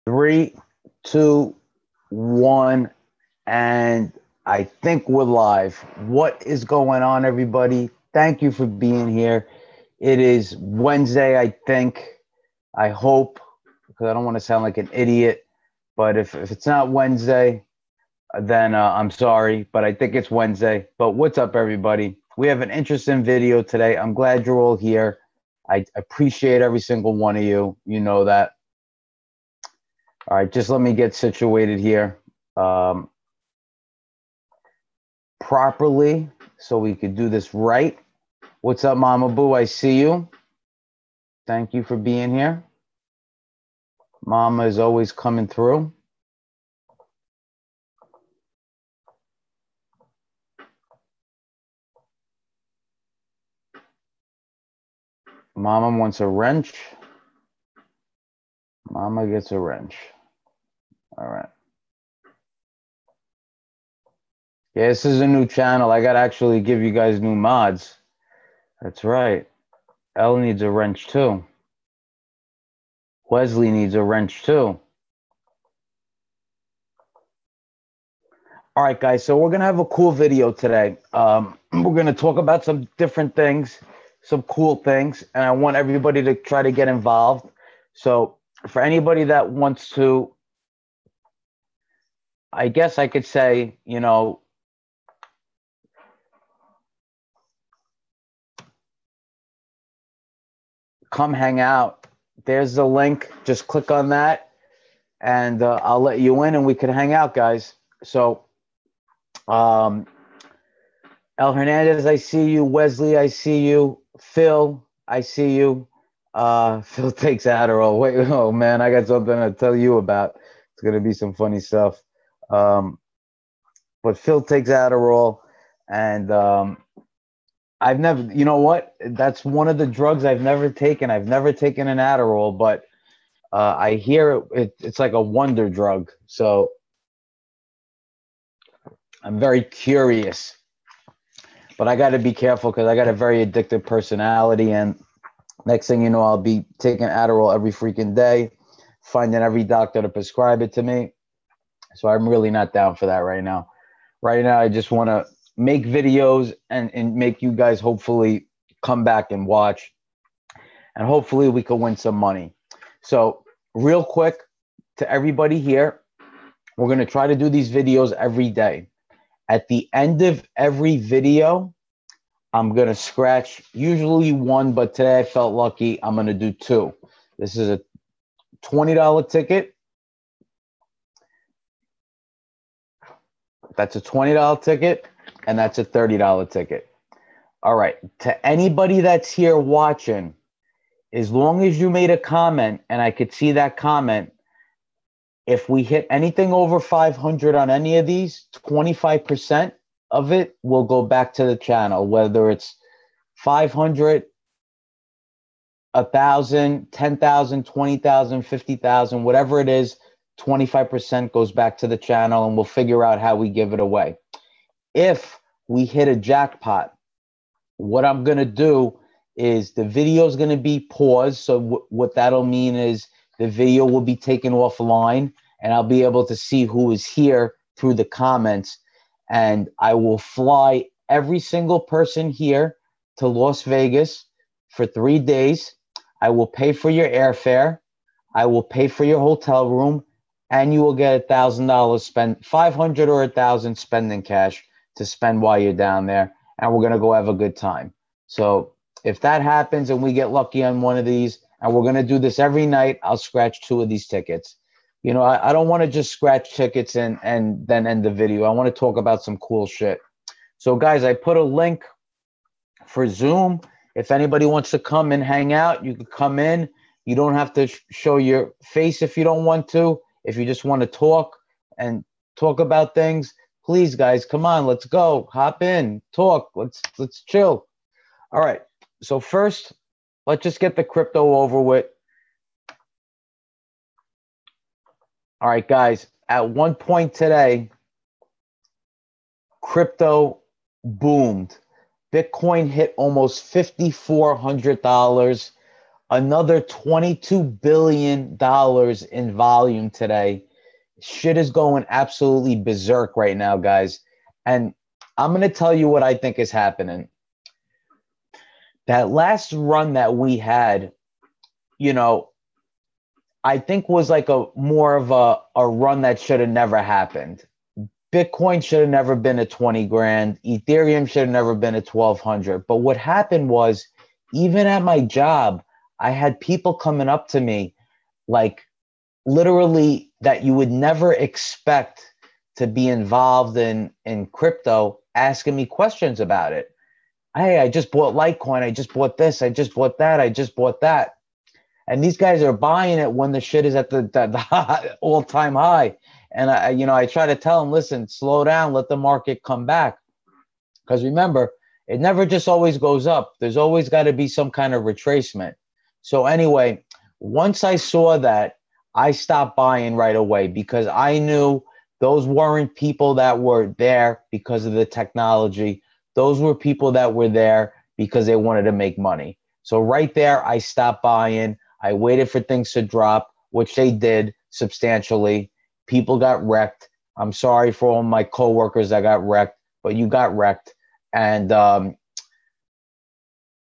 Three, two, one, and I think we're live. What is going on, everybody? Thank you for being here. It is Wednesday, I think. I hope, because I don't want to sound like an idiot. But if it's not Wednesday, then I'm sorry. But I think it's Wednesday. But what's up, everybody? We have an interesting video today. I'm glad you're all here. I appreciate every single one of you. You know that. All right, just let me get situated here properly so we could do this right. What's up, Mama Boo? I see you. Thank you for being here. Mama is always coming through. Mama wants a wrench. Mama gets a wrench. All right. Yeah, this is a new channel. I got to actually give you guys new mods. That's right. Elle needs a wrench too. Wesley needs a wrench too. All right, guys. So we're going to have a cool video today. We're going to talk about some different things, some cool things. And I want everybody to try to get involved. So for anybody that wants to, I guess I could say, you know, come hang out. There's the link. Just click on that and I'll let you in and we can hang out, guys. So El Hernandez, I see you. Wesley, I see you. Phil, I see you. Phil takes Adderall. Wait, oh man, I got something to tell you about. It's gonna be some funny stuff. But Phil takes Adderall, and I've never, you know what? That's one of the drugs I've never taken. I've never taken an Adderall, but I hear it's like a wonder drug. So I'm very curious. But I got to be careful because I got a very addictive personality. And next thing you know, I'll be taking Adderall every freaking day, finding every doctor to prescribe it to me. So I'm really not down for that right now. Right now, I just want to make videos and make you guys hopefully come back and watch. And hopefully we can win some money. So real quick to everybody here, we're going to try to do these videos every day. At the end of every video, I'm going to scratch usually one, but today I felt lucky. I'm going to do two. This is a $20 ticket. That's a $20 ticket, and that's a $30 ticket. All right. To anybody that's here watching, as long as you made a comment and I could see that comment, if we hit anything over 500 on any of these, 25% of it will go back to the channel, whether it's 500, 1,000, 10,000, 20,000, 50,000, whatever it is, 25% goes back to the channel, and we'll figure out how we give it away. If we hit a jackpot, what I'm going to do is the video is going to be paused. So what that'll mean is the video will be taken offline, and I'll be able to see who is here through the comments. And I will fly every single person here to Las Vegas for 3 days. I will pay for your airfare. I will pay for your hotel room, and you will get $1,000 spent, 500 or 1,000 spending cash to spend while you're down there. And we're going to go have a good time. So if that happens and we get lucky on one of these, and we're going to do this every night, I'll scratch two of these tickets. You know, I don't want to just scratch tickets and then end the video. I want to talk about some cool shit. So, guys, I put a link for Zoom. If anybody wants to come and hang out, you can come in. You don't have to show your face if you don't want to. If you just want to talk and talk about things, please, guys, come on. Let's go. Hop in. Talk. Let's chill. All right. So first, let's just get the crypto over with. All right, guys, at one point today, crypto boomed. Bitcoin hit almost $5,400. another $22 billion in volume today. Shit is going absolutely berserk right now, guys. And I'm going to tell you what I think is happening. That last run that we had, you know, I think was like a more of a run that should have never happened. Bitcoin should have never been at 20 grand. Ethereum should have never been at 1200. But what happened was, even at my job, I had people coming up to me like literally that you would never expect to be involved in crypto, asking me questions about it. Hey, I just bought Litecoin. I just bought this. I just bought that. I just bought that. And these guys are buying it when the shit is at the all-time high. And I try to tell them, listen, slow down, let the market come back. Because remember, it never just always goes up. There's always got to be some kind of retracement. So anyway, once I saw that, I stopped buying right away because I knew those weren't people that were there because of the technology. Those were people that were there because they wanted to make money. So right there, I stopped buying. I waited for things to drop, which they did substantially. People got wrecked. I'm sorry for all my coworkers that got wrecked, but you got wrecked. And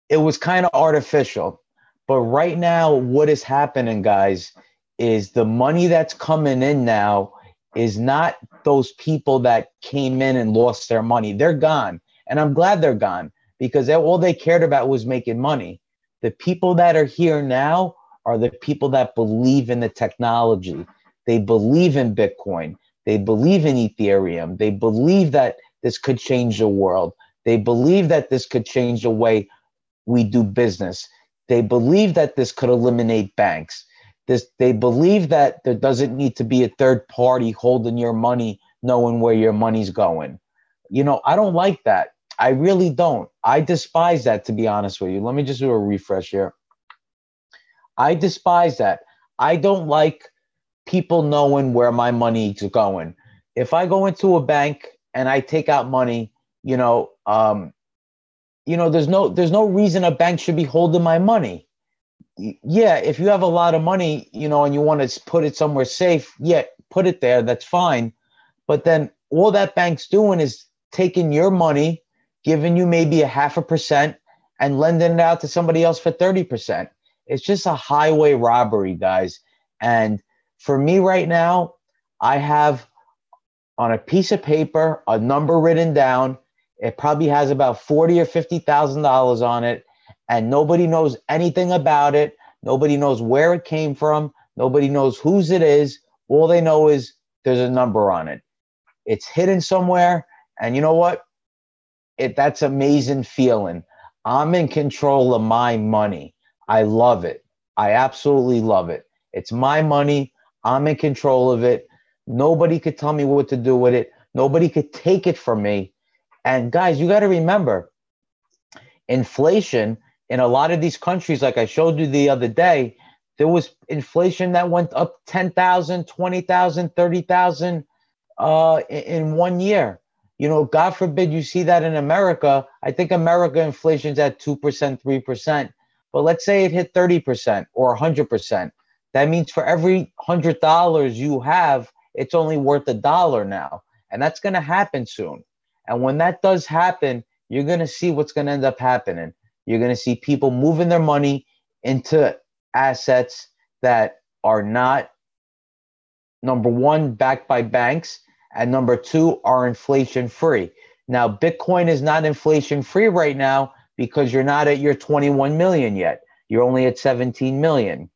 it was kind of artificial. But right now, what is happening, guys, is the money that's coming in now is not those people that came in and lost their money. They're gone. And I'm glad they're gone because all they cared about was making money. The people that are here now are the people that believe in the technology. They believe in Bitcoin. They believe in Ethereum. They believe that this could change the world. They believe that this could change the way we do business. They believe that this could eliminate banks. They believe that there doesn't need to be a third party holding your money, knowing where your money's going. You know, I don't like that. I really don't. I despise that, to be honest with you. Let me just do a refresh here. I despise that. I don't like people knowing where my money is going. If I go into a bank and I take out money, there's no reason a bank should be holding my money. Yeah, if you have a lot of money, and you want to put it somewhere safe, yeah, put it there. That's fine. But then all that bank's doing is taking your money, giving you maybe 0.5% and lending it out to somebody else for 30%. It's just a highway robbery, guys. And for me right now, I have on a piece of paper a number written down. It probably has about $40,000 or $50,000 on it, and nobody knows anything about it. Nobody knows where it came from. Nobody knows whose it is. All they know is there's a number on it. It's hidden somewhere, and you know what? That's amazing feeling. I'm in control of my money. I love it. I absolutely love it. It's my money. I'm in control of it. Nobody could tell me what to do with it. Nobody could take it from me. And guys, you got to remember, inflation in a lot of these countries, like I showed you the other day, there was inflation that went up 10,000, 20,000, 30,000 in 1 year. God forbid you see that in America. I think America inflation's at 2%, 3%. But let's say it hit 30% or 100%. That means for every $100 you have, it's only worth $1 now. And that's going to happen soon. And when that does happen, you're going to see what's going to end up happening. You're going to see people moving their money into assets that are not, number one, backed by banks, and number two, are inflation free. Now, Bitcoin is not inflation free right now because you're not at your 21 million yet. You're only at 17 million.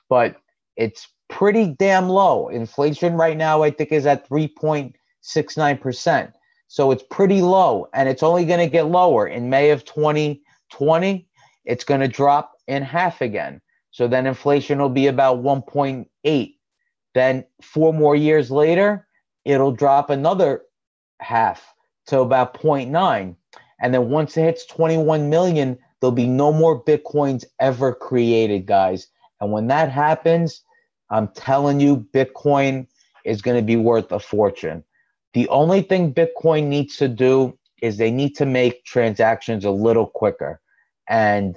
But it's pretty damn low. Inflation right now, I think, is at 3.69%. So it's pretty low, and it's only going to get lower. In May of 2020, it's going to drop in half again. So then inflation will be about 1.8. Then 4 more years later, it'll drop another half to about 0.9. And then once it hits 21 million, there'll be no more Bitcoins ever created, guys. And when that happens, I'm telling you, Bitcoin is going to be worth a fortune. The only thing Bitcoin needs to do is they need to make transactions a little quicker. And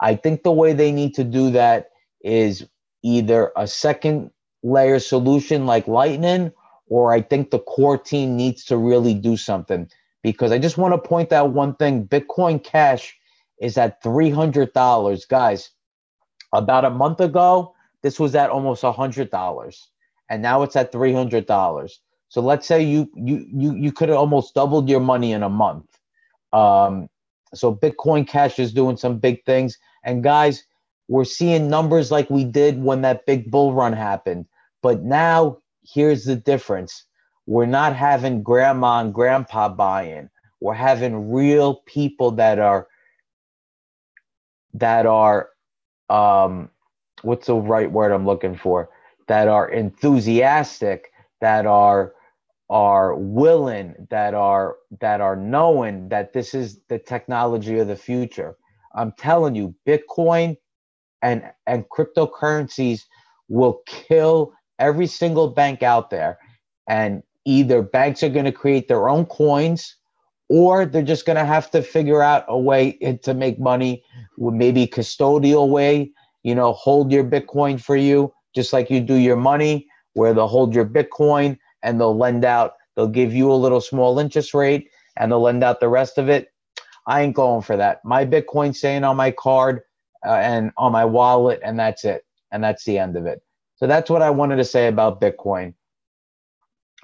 I think the way they need to do that is either a second layer solution like Lightning, or I think the core team needs to really do something. Because I just want to point out one thing. Bitcoin Cash is at $300. Guys, about a month ago, this was at almost $100. And now it's at $300. So let's say you could have almost doubled your money in a month. So Bitcoin Cash is doing some big things. And guys, we're seeing numbers like we did when that big bull run happened. But now here's the difference. We're not having grandma and grandpa buying. We're having real people that are what's the right word I'm looking for? That are enthusiastic, that are willing, that are knowing that this is the technology of the future. I'm telling you, Bitcoin and cryptocurrencies will kill every single bank out there. And either banks are going to create their own coins, or they're just going to have to figure out a way to make money with maybe custodial way, hold your Bitcoin for you, just like you do your money, where they'll hold your Bitcoin and they'll lend out. They'll give you a little small interest rate and they'll lend out the rest of it. I ain't going for that. My Bitcoin's staying on my card and on my wallet, and that's it. And that's the end of it. So that's what I wanted to say about Bitcoin.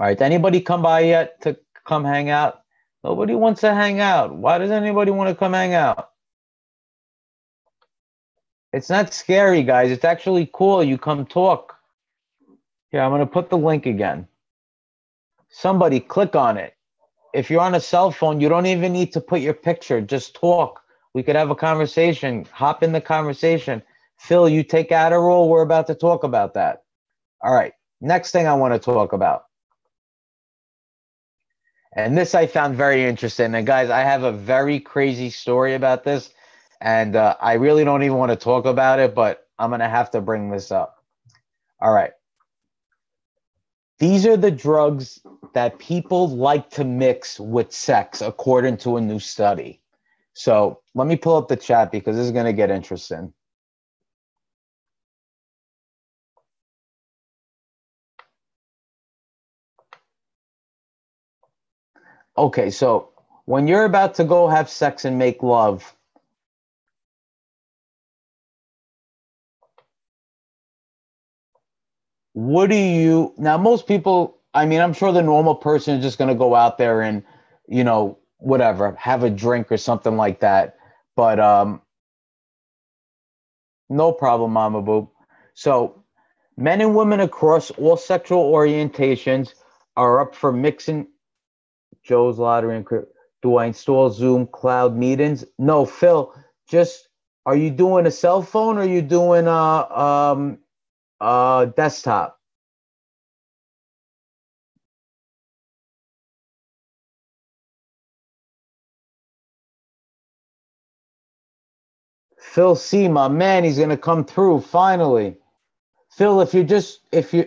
All right. Anybody come by yet to come hang out? Nobody wants to hang out. Why does anybody want to come hang out? It's not scary, guys. It's actually cool. You come talk. Here, I'm going to put the link again. Somebody click on it. If you're on a cell phone, you don't even need to put your picture. Just talk. We could have a conversation. Hop in the conversation. Phil, you take Adderall. We're about to talk about that. All right. Next thing I want to talk about. And this I found very interesting. And guys, I have a very crazy story about this. And I really don't even want to talk about it, but I'm going to have to bring this up. All right. These are the drugs that people like to mix with sex, according to a new study. So let me pull up the chat because this is going to get interesting. Okay, so when you're about to go have sex and make love, what do you, now most people, I mean, I'm sure the normal person is just going to go out there and, whatever, have a drink or something like that. But no problem, Mama Boo. So men and women across all sexual orientations are up for mixing. Joe's Lottery and do I install Zoom cloud meetings? No, Phil, just, are you doing a cell phone or are you doing desktop? Phil C, my man, he's gonna come through finally. Phil, if you're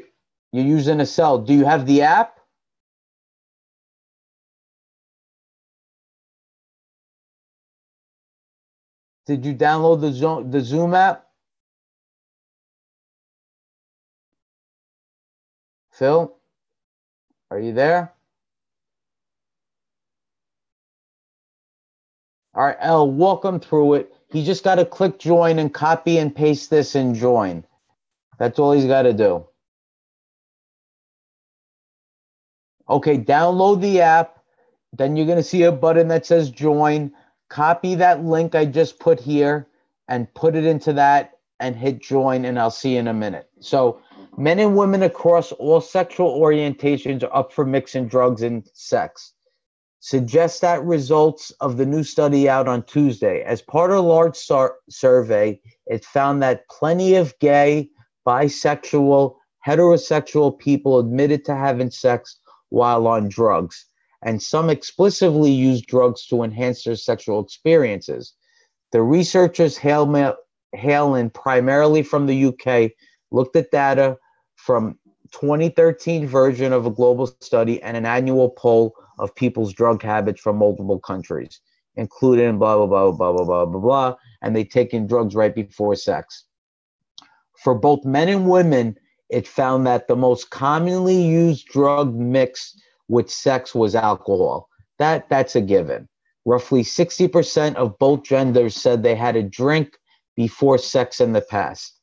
using a cell, do you have the app? Did you download the Zoom app? Phil, are you there? All right, L, walk him through it. He just got to click join and copy and paste this and join. That's all he's got to do. Okay, download the app. Then you're going to see a button that says join. Copy that link I just put here and put it into that and hit join, and I'll see you in a minute. So men and women across all sexual orientations are up for mixing drugs and sex. Suggests that results of the new study out on Tuesday. As part of a large survey, it found that plenty of gay, bisexual, heterosexual people admitted to having sex while on drugs, and some explicitly use drugs to enhance their sexual experiences. The researchers hailing primarily from the UK looked at data from 2013 version of a global study and an annual poll of people's drug habits from multiple countries, including blah, blah, blah, blah, blah, blah, blah, blah. and they taken drugs right before sex. For both men and women, it found that the most commonly used drug mix with sex was alcohol. That's a given. Roughly 60% of both genders said they had a drink before sex in the past.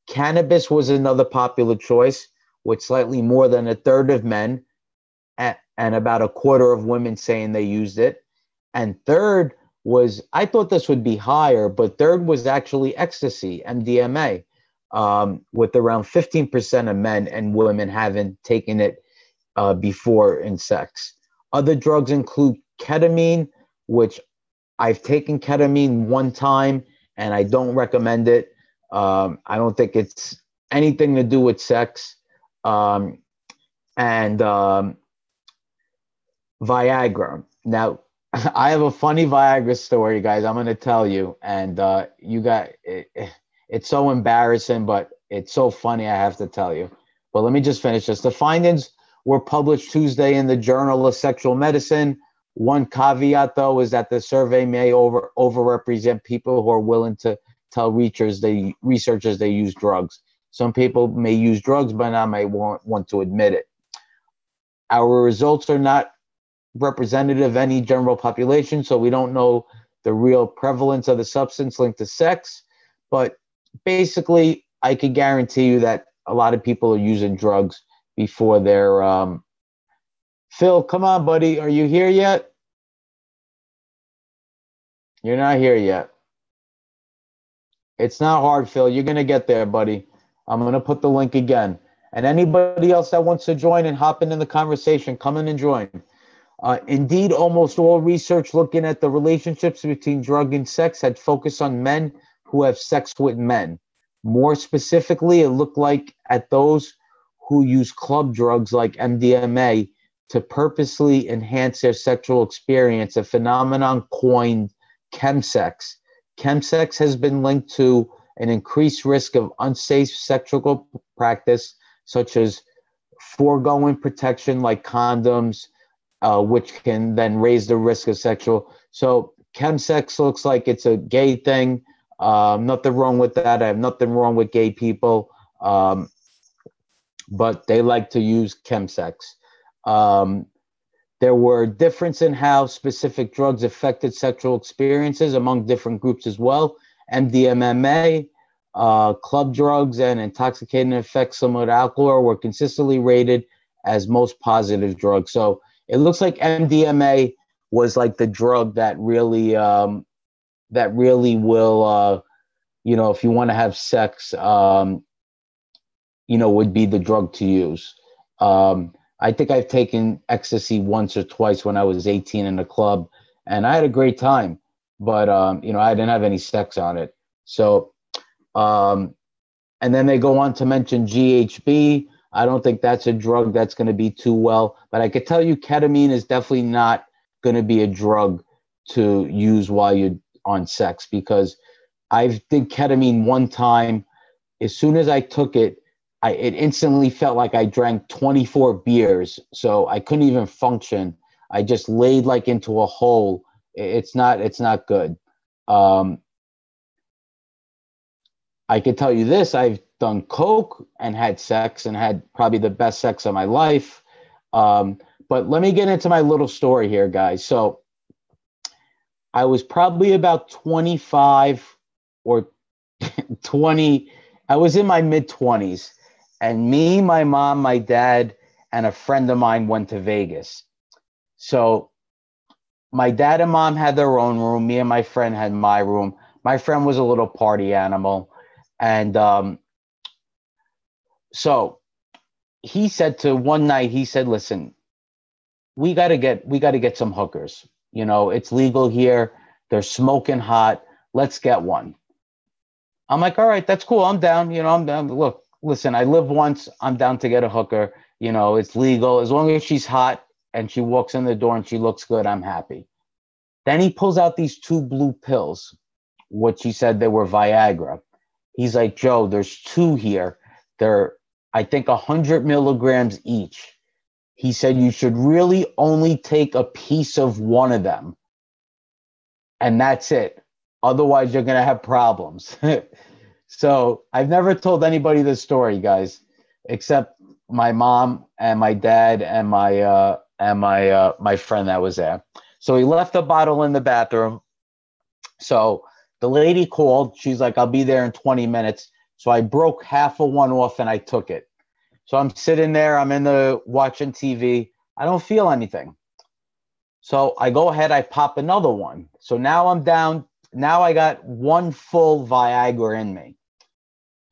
Cannabis was another popular choice, with slightly more than a third of men and about a quarter of women saying they used it. And third was, I thought this would be higher, but third was actually ecstasy, MDMA, with around 15% of men and women having taken it before in sex. Other drugs include ketamine, which I've taken ketamine one time and I don't recommend it. I don't think it's anything to do with sex. And Viagra. Now, I have a funny Viagra story, guys. I'm going to tell you, and you got it. It's so embarrassing, but it's so funny. I have to tell you. But let me just finish this. The findings were published Tuesday in the Journal of Sexual Medicine. One caveat, though, is that the survey may overrepresent people who are willing to tell researchers they use drugs. Some people may use drugs, but not may want to admit it. Our results are not representative of any general population, so we don't know the real prevalence of the substance linked to sex. But basically, I could guarantee you that a lot of people are using drugs before they're... Phil, come on, buddy. Are you here yet? You're not here yet. It's not hard, Phil. You're going to get there, buddy. I'm going to put the link again. And anybody else that wants to join and hop in the conversation, come in and join. Indeed, almost all research looking at the relationships between drug and sex had focused on men who have sex with men. More specifically, it looked like at those who use club drugs like MDMA to purposely enhance their sexual experience, a phenomenon coined chemsex. Chemsex has been linked to an increased risk of unsafe sexual practice, such as foregoing protection like condoms, which can then raise the risk of sexual. So chemsex looks like it's a gay thing. Nothing wrong with that. I have nothing wrong with gay people, but they like to use chemsex. There were differences in how specific drugs affected sexual experiences among different groups as well. MDMA, club drugs, and intoxicating effects similar to alcohol were consistently rated as most positive drugs. So it looks like MDMA was like the drug that really will, if you want to have sex, would be the drug to use. I think I've taken ecstasy once or twice when I was 18 in a club, and I had a great time, but, I didn't have any sex on it. So, and then they go on to mention GHB. I don't think that's a drug that's going to be too well, but I could tell you ketamine is definitely not going to be a drug to use while you're on sex, because I did ketamine one time. As soon as I took it, it instantly felt like I drank 24 beers, so I couldn't even function. I just laid like into a hole. It's not good. I can tell you this, I've done coke and had sex and had probably the best sex of my life. But let me get into my little story here, guys. So I was probably about 25 or 20. I was in my mid-20s. And me, my mom, my dad, and a friend of mine went to Vegas. So my dad and mom had their own room. Me and my friend had my room. My friend was a little party animal. And so he said one night, listen, we got to get some hookers. It's legal here. They're smoking hot. Let's get one. I'm like, all right, that's cool. I'm down. I'm down. Look. Listen, I live once. I'm down to get a hooker. It's legal. As long as she's hot and she walks in the door and she looks good, I'm happy. Then he pulls out these 2 blue pills, which he said they were Viagra. He's like, Joe, there's 2 here. They're, I think, 100 milligrams each. He said you should really only take a piece of one of them. And that's it. Otherwise, you're going to have problems. So I've never told anybody this story, guys, except my mom and my dad and my friend that was there. So he left the bottle in the bathroom. So the lady called. She's like, I'll be there in 20 minutes. So I broke half of one off and I took it. So I'm sitting there. I'm in the watching TV. I don't feel anything. So I go ahead. I pop another one. So now I'm down. Now I got one full Viagra in me.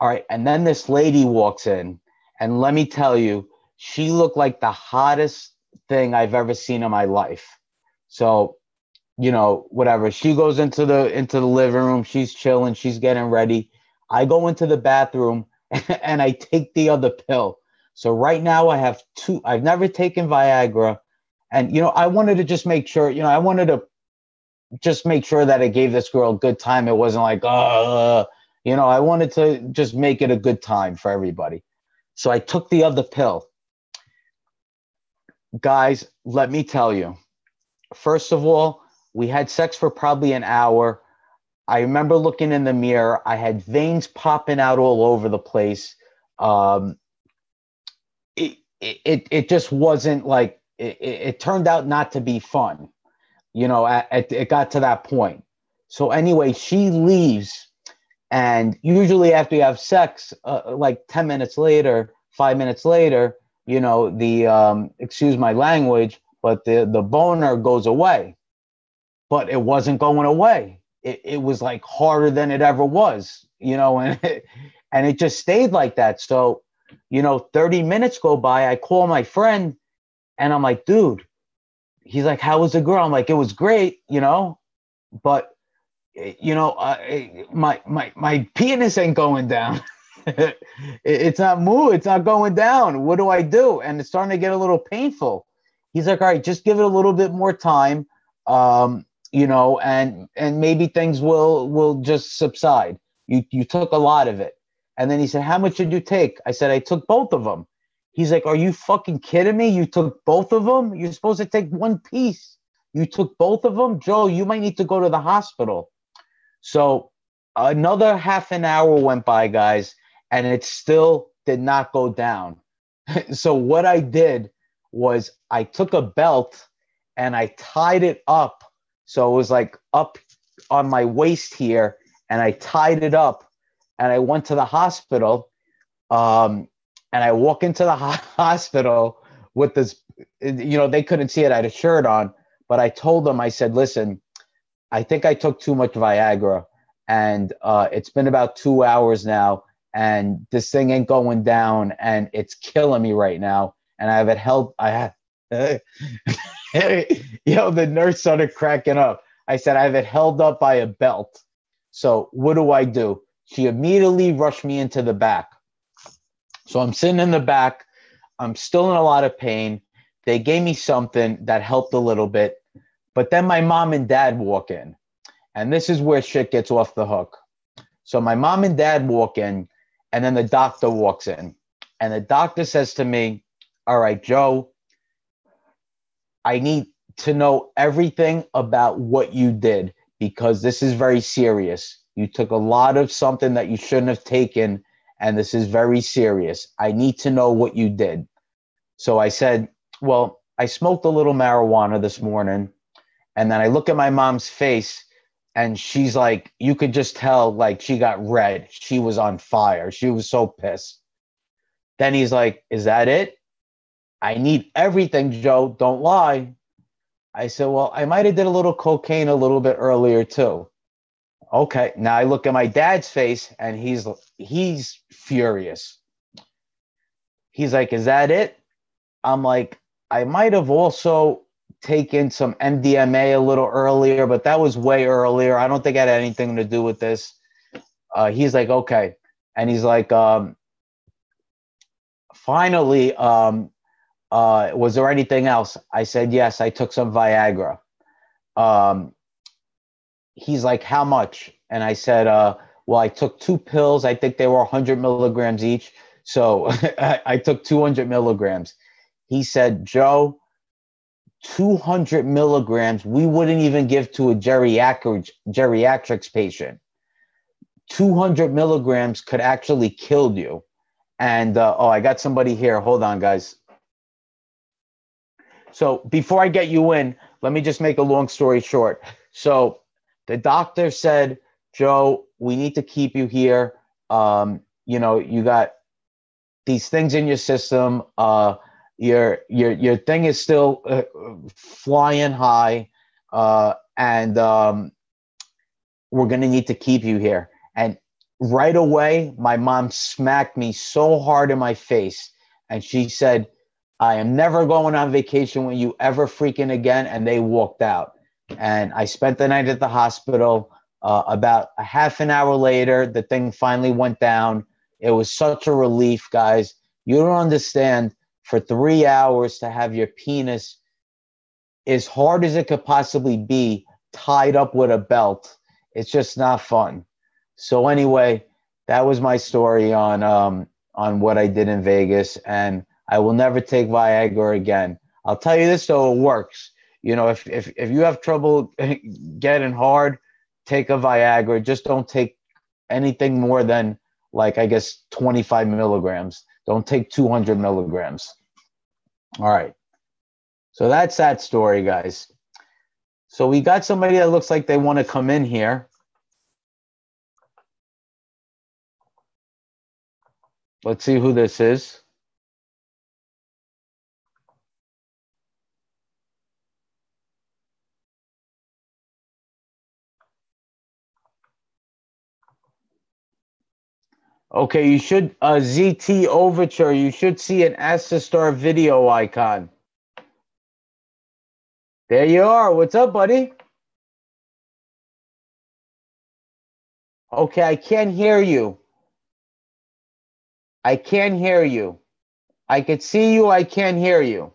All right. And then this lady walks in. And let me tell you, she looked like the hottest thing I've ever seen in my life. So, you know, whatever. She goes into the living room. She's chilling. She's getting ready. I go into the bathroom and I take the other pill. So right now I have two. I've never taken Viagra. And, you know, I wanted to just make sure, you know, I wanted to just make sure that it gave this girl a good time. It wasn't like, you know, I wanted to just make it a good time for everybody. So I took the other pill. Guys, let me tell you, first of all, we had sex for probably an hour. I remember looking in the mirror. I had veins popping out all over the place. It just wasn't like, it turned out not to be fun. You know, it got to that point. So anyway, she leaves. And usually after you have sex, like 10 minutes later, 5 minutes later, you know, the, excuse my language, but the boner goes away. But it wasn't going away. It was like harder than it ever was, you know, and it just stayed like that. So, you know, 30 minutes go by, I call my friend and I'm like, dude, he's like, how was the girl? I'm like, it was great, you know, but, you know, my penis ain't going down. It's not it's not going down. What do I do? And it's starting to get a little painful. He's like, all right, just give it a little bit more time. You know, and maybe things will just subside. You took a lot of it. And then he said, how much did you take? I said, I took both of them. He's like, are you fucking kidding me? You took both of them? You're supposed to take one piece. You took both of them? Joe, you might need to go to the hospital. So another half an hour went by, guys, and it still did not go down. So what I did was I took a belt and I tied it up. So it was like up on my waist here, and I tied it up, and I went to the hospital. And I walk into the hospital with this, you know, they couldn't see it. I had a shirt on, but I told them, I said, listen, I think I took too much Viagra, and it's been about 2 hours now, and this thing ain't going down, and it's killing me right now. And I have it held. You know, the nurse started cracking up. I said, I have it held up by a belt. So what do? She immediately rushed me into the back. So I'm sitting in the back. I'm still in a lot of pain. They gave me something that helped a little bit. But then my mom and dad walk in. And this is where shit gets off the hook. So my mom and dad walk in, and then the doctor walks in. And the doctor says to me, all right, Joe, I need to know everything about what you did, because this is very serious. You took a lot of something that you shouldn't have taken, and this is very serious. I need to know what you did. So I said, well, I smoked a little marijuana this morning. And then I look at my mom's face, and she's like, you could just tell, like, she got red. She was on fire. She was so pissed. Then he's like, is that it? I need everything, Joe. Don't lie. I said, well, I might have did a little cocaine a little bit earlier too. Okay. Now I look at my dad's face, and he's furious. He's like, is that it? I'm like, I might have also taken some MDMA a little earlier, but that was way earlier. I don't think it had anything to do with this. He's like, okay. And he's like, finally, was there anything else? I said, yes, I took some Viagra. He's like, how much? And I said, well, I took 2 pills. I think they were 100 milligrams each. So I took 200 milligrams. He said, Joe, 200 milligrams, we wouldn't even give to a geriatrics patient. 200 milligrams could actually kill you. And, oh, I got somebody here. Hold on, guys. So before I get you in, let me just make a long story short. So the doctor said, Joe, we need to keep you here. You know, you got these things in your system. Your thing is still flying high, and we're going to need to keep you here. And right away, my mom smacked me so hard in my face, and she said, I am never going on vacation with you ever freaking again. And they walked out. And I spent the night at the hospital. About a half an hour later, the thing finally went down. It was such a relief, guys. You don't understand. For 3 hours to have your penis, as hard as it could possibly be, tied up with a belt, it's just not fun. So anyway, that was my story on what I did in Vegas, and I will never take Viagra again. I'll tell you this though, it works. You know, if you have trouble getting hard, take a Viagra. Just don't take anything more than, like, I guess 25 milligrams. Don't take 200 milligrams. All right. So that's that story, guys. So we got somebody that looks like they want to come in here. Let's see who this is. Okay, you should, ZT Overture, you should see an Ask to Start video icon. There you are. What's up, buddy? Okay, I can't hear you. I can't hear you. I could see you. I can't hear you.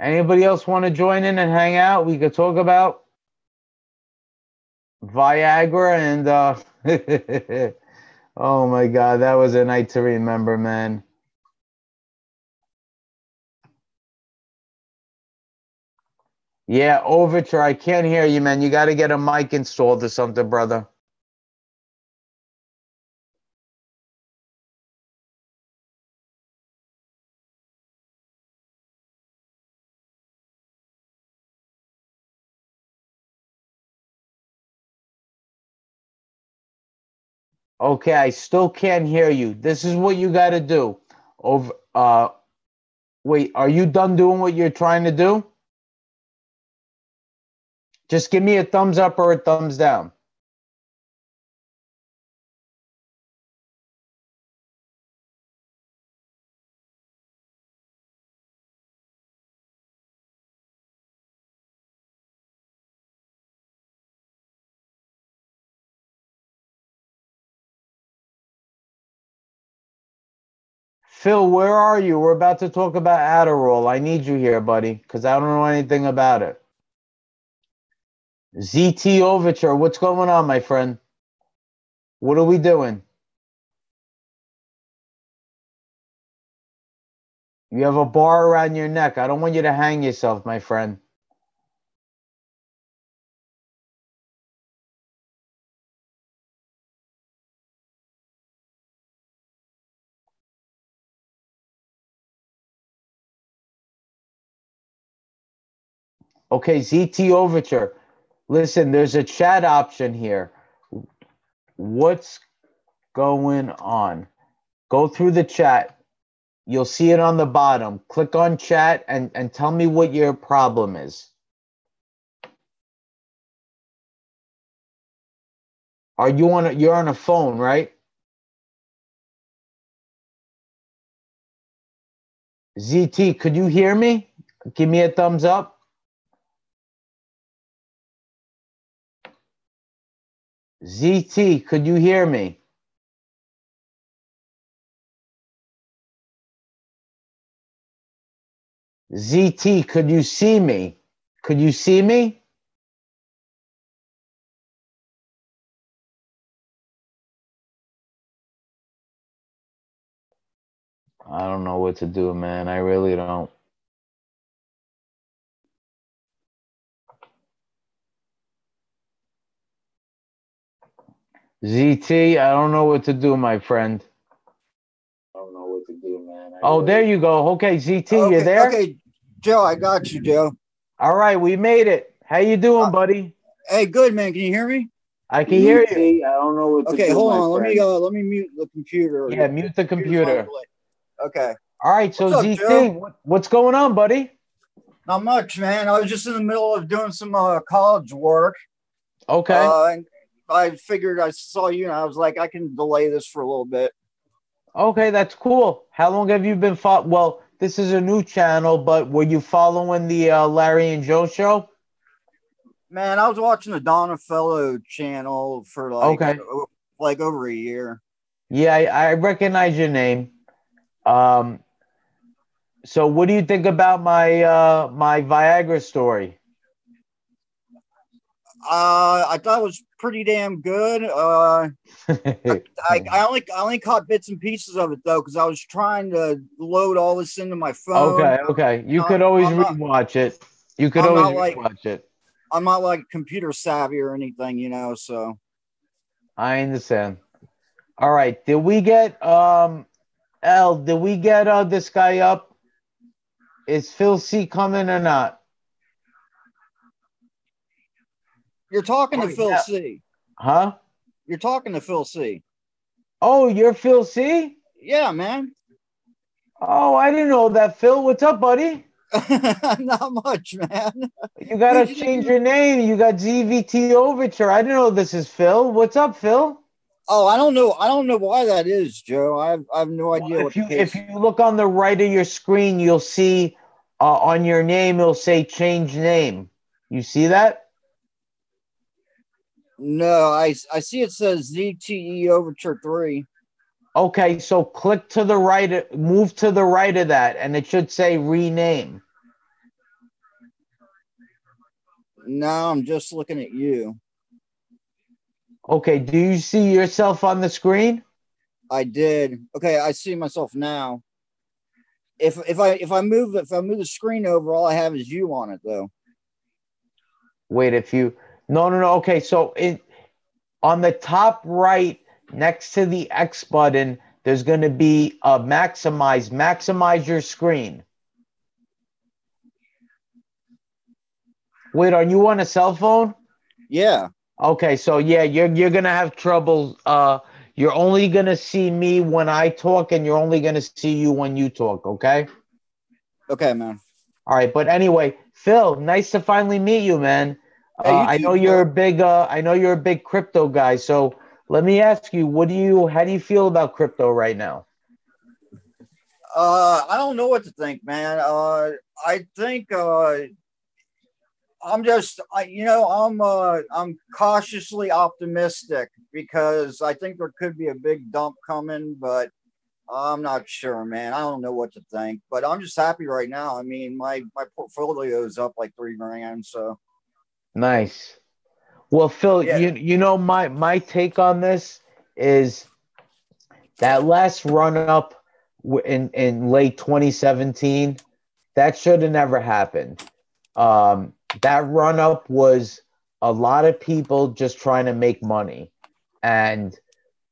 Anybody else want to join in and hang out? We could talk about Viagra and oh my God, that was a night to remember, man. Yeah, Overture, I can't hear you, man. You got to get a mic installed or something, brother. Okay, I still can't hear you. This is what you got to do. Wait, are you done doing what you're trying to do? Just give me a thumbs up or a thumbs down. Phil, where are you? We're about to talk about Adderall. I need you here, buddy, because I don't know anything about it. ZT Overture, what's going on, my friend? What are we doing? You have a bar around your neck. I don't want you to hang yourself, my friend. Okay, ZT Overture. Listen, there's a chat option here. What's going on? Go through the chat. You'll see it on the bottom. Click on chat and tell me what your problem is. You're on a phone, right? ZT, could you hear me? Give me a thumbs up. ZT, could you hear me? ZT, could you see me? Could you see me? I don't know what to do, man. I really don't. ZT, I don't know what to do, my friend. I don't know what to do, man. Oh, there you go. Okay, ZT, you there? Okay, Joe, I got you, Joe. All right, we made it. How you doing, buddy? Hey, good, man. Can you hear me? I can hear you. I don't know what to do. Okay, hold on. Let me mute the computer. Yeah, mute the computer. Okay. All right, so What's up, ZT, what's going on, buddy? Not much, man. I was just in the middle of doing some college work. Okay. And I figured I saw you, and I was like, I can delay this for a little bit. Okay, that's cool. How long have you been Well, this is a new channel, but were you following the Larry and Joe show? Man, I was watching the Donna Fellow channel for like over a year. Yeah, I recognize your name. So what do you think about my my Viagra story? I thought it was pretty damn good. I only caught bits and pieces of it though, because I was trying to load all this into my phone. Okay. You could always rewatch it. You could always rewatch it. I'm not like computer savvy or anything, you know, so. I understand. All right. Did we get did we get this guy up? Is Phil C coming or not? You're talking to Phil C. Huh? You're talking to Phil C. Oh, you're Phil C? Yeah, man. Oh, I didn't know that, Phil. What's up, buddy? Not much, man. You gotta change your name. You got ZVT Overture. I didn't know this is Phil. What's up, Phil? Oh, I don't know why that is, Joe. I have no idea. Well, if you look on the right of your screen, you'll see on your name it'll say change name. You see that? No, I see it says ZTE Overture 3. Okay, so click to the right, move to the right of that, and it should say rename. No, I'm just looking at you. Okay, do you see yourself on the screen? I did. Okay, I see myself now. If I move the screen over, all I have is you on it though. Wait, no. Okay, so on the top right, next to the X button, there's going to be a maximize. Maximize your screen. Wait, are you on a cell phone? Yeah. Okay, so yeah, you're gonna have trouble. You're only gonna see me when I talk, and you're only gonna see you when you talk. Okay. Okay, man. All right, but anyway, Phil, nice to finally meet you, man. I know you're a big crypto guy. So let me ask you, how do you feel about crypto right now? I don't know what to think, man. I think I'm cautiously optimistic because I think there could be a big dump coming, but I'm not sure, man. I don't know what to think, but I'm just happy right now. I mean, my portfolio is up like $3 grand, so. Nice. Well, Phil, yeah. you know my take on this is that last run up in late 2017, that should have never happened. That run up was a lot of people just trying to make money, and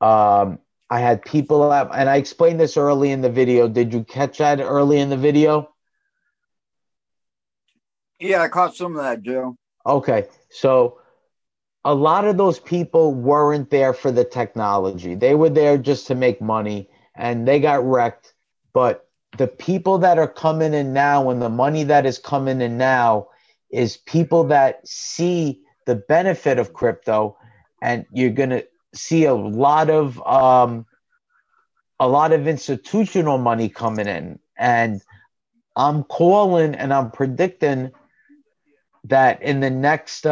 I had people and I explained this early in the video. Did you catch that early in the video? Yeah, I caught some of that, Joe. Okay, so a lot of those people weren't there for the technology. They were there just to make money, and they got wrecked. But the people that are coming in now, and the money that is coming in now, is people that see the benefit of crypto, and you're gonna see a lot of institutional money coming in. And I'm calling and I'm predicting that in the next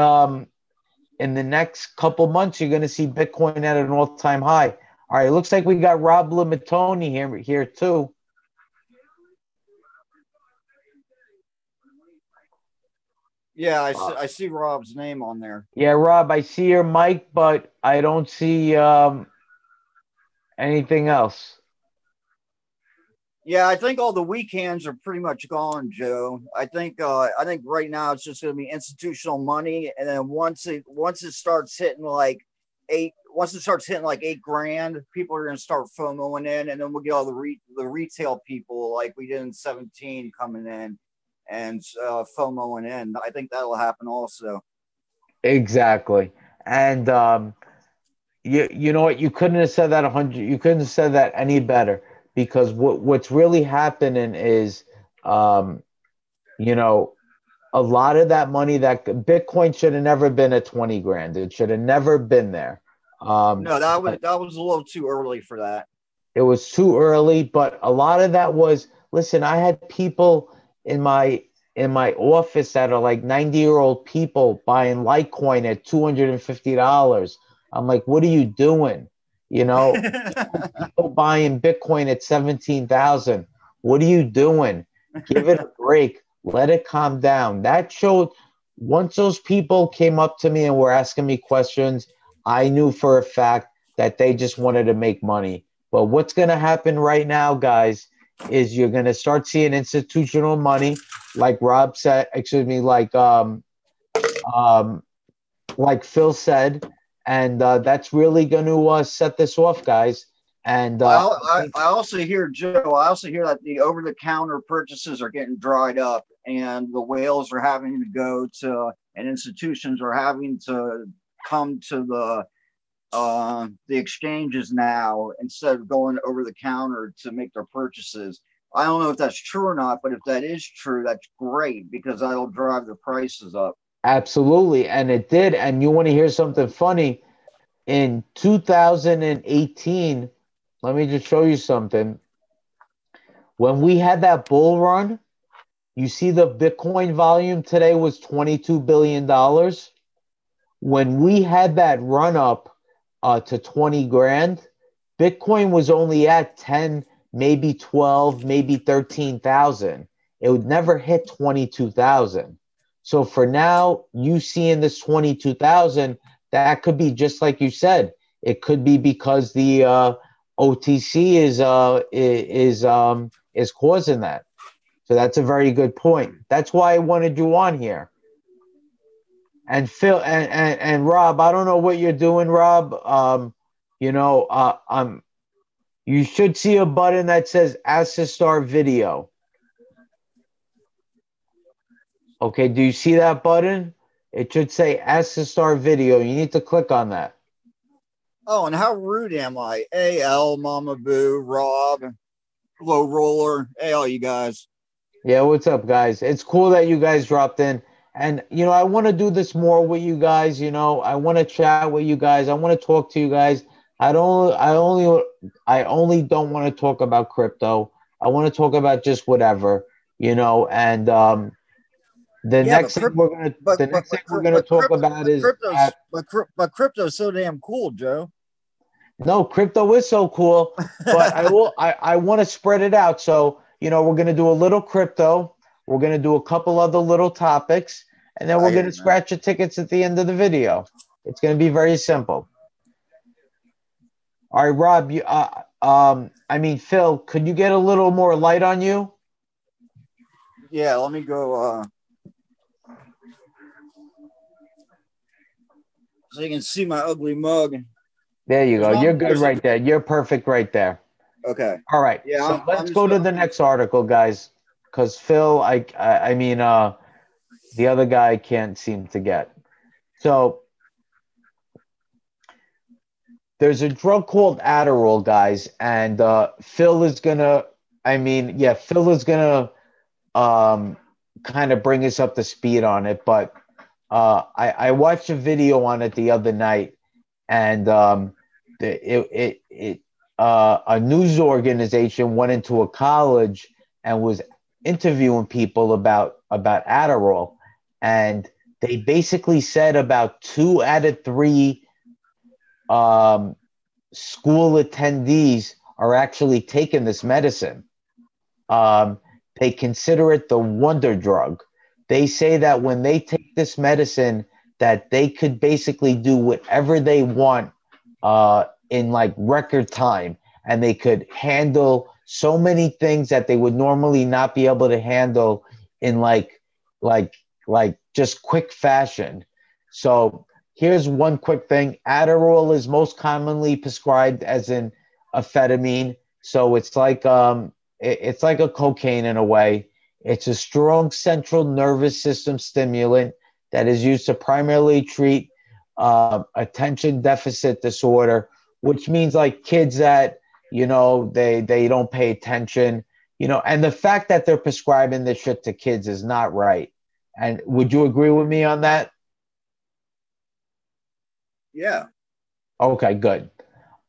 couple months, you're going to see Bitcoin at an all-time high. All right, it looks like we got Rob Limatoni here too. Yeah, I see Rob's name on there. Yeah, Rob, I see your mic, but I don't see anything else. Yeah, I think all the weekends are pretty much gone, Joe. I think right now it's just going to be institutional money, and then once it starts hitting like $8 grand, people are going to start FOMOing in, and then we'll get all the retail people like we did in 17 coming in and FOMOing in. I think that'll happen also. Exactly. And you know what? You couldn't have said that 100. You couldn't have said that any better, because what's really happening is, you know, a lot of that money, that Bitcoin should have never been at 20 grand. It should have never been there. No, that was a little too early for that. It was too early, but a lot of that was, listen, I had people in my office that are like 90-year-old people buying Litecoin at $250. I'm like, what are you doing? You know, people buying Bitcoin at 17,000. What are you doing? Give it a break. Let it calm down. That showed, once those people came up to me and were asking me questions, I knew for a fact that they just wanted to make money. But what's going to happen right now, guys, is you're going to start seeing institutional money, like Rob said, excuse me, like Phil said, and that's really going to set this off, guys. And I also hear, Joe, I also hear that the over-the-counter purchases are getting dried up, and the whales are having to go to, and institutions are having to come to the exchanges now instead of going over the counter to make their purchases. I don't know if that's true or not, but if that is true, that's great, because that'll drive the prices up. absolutely, and it did. And you want to hear something funny? In 2018, let me just show you something. When we had that bull run, you see the Bitcoin volume today was $22 billion. When we had that run up to 20 grand, Bitcoin was only at 10, maybe 12, maybe 13,000. It would never hit 22,000. So for now, you seeing this 22,000, that could be just like you said. It could be because the OTC is causing that. So that's a very good point. That's why I wanted you on here. And Phil and Rob, I don't know what you're doing, Rob. You should see a button that says "Ask to Start Video." Okay, do you see that button? It should say "Ask to Start Video." You need to click on that. Oh, and how rude am I? AL, Mama Boo, Rob, Low Roller. Hey, all you guys. Yeah, what's up, guys? It's cool that you guys dropped in. And, I want to do this more with you guys. I want to chat with you guys. I want to talk to you guys. I only don't want to talk about crypto. I want to talk about just whatever, and the next thing we're gonna talk about is crypto's so damn cool, Joe. No, crypto is so cool, but I want to spread it out. So, we're going to do a little crypto. We're going to do a couple other little topics, and then we're going to scratch your tickets at the end of the video. It's going to be very simple. All right, Rob, Phil, could you get a little more light on you? Yeah, let me go. So you can see my ugly mug. There you go. You're good right there. You're perfect right there. Okay. All right. Yeah. So let's go to the next article, guys, because Phil, the other guy can't seem to get. So there's a drug called Adderall, guys, and Phil is gonna kind of bring us up to speed on it, but I watched a video on it the other night, and a news organization went into a college and was interviewing people about Adderall, and they basically said about 2 out of 3 school attendees are actually taking this medicine. They consider it the wonder drug. They say that when they take this medicine, that they could basically do whatever they want in like record time, and they could handle so many things that they would normally not be able to handle in like just quick fashion. So here's one quick thing. Adderall is most commonly prescribed as an amphetamine. So it's like a cocaine in a way. It's a strong central nervous system stimulant that is used to primarily treat attention deficit disorder, which means like kids that, they don't pay attention, and the fact that they're prescribing this shit to kids is not right. And would you agree with me on that? Yeah. Okay, good.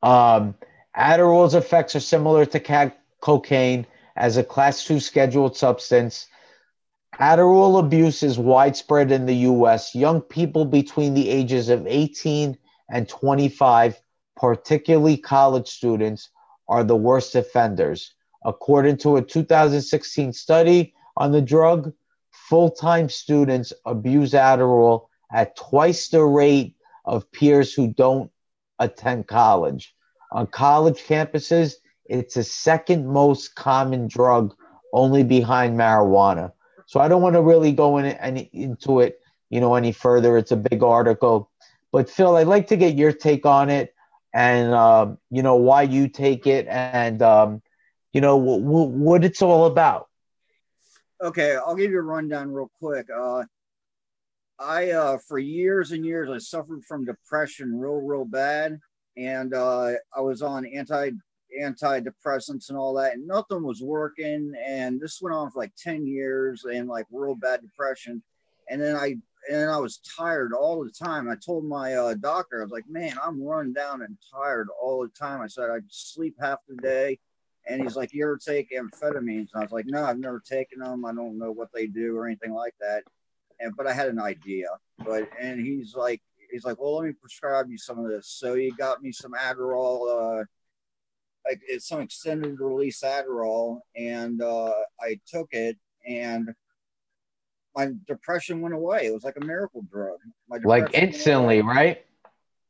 Adderall's effects are similar to cocaine as a class 2 scheduled substance. Adderall abuse is widespread in the U.S. Young people between the ages of 18 and 25, particularly college students, are the worst offenders. According to a 2016 study on the drug, full-time students abuse Adderall at twice the rate of peers who don't attend college. On college campuses, it's the second most common drug, only behind marijuana. So I don't want to really go into it, any further. It's a big article. But Phil, I'd like to get your take on it and, why you take it and, what it's all about. Okay, I'll give you a rundown real quick. For years and years, I suffered from depression real bad. And I was on antidepressants and all that, and nothing was working. And this went on for like 10 years and like real bad depression. And then I was tired all the time. I told my doctor, I was like, man, I'm run down and tired all the time. I said, I sleep half the day. And he's like, you ever take amphetamines? And I was like, no, I've never taken them. I don't know what they do or anything like that. But I had an idea. And he's like, well, let me prescribe you some of this. So he got me some Adderall, it's some extended release Adderall, and I took it, and my depression went away. It was like a miracle drug. Like instantly, right?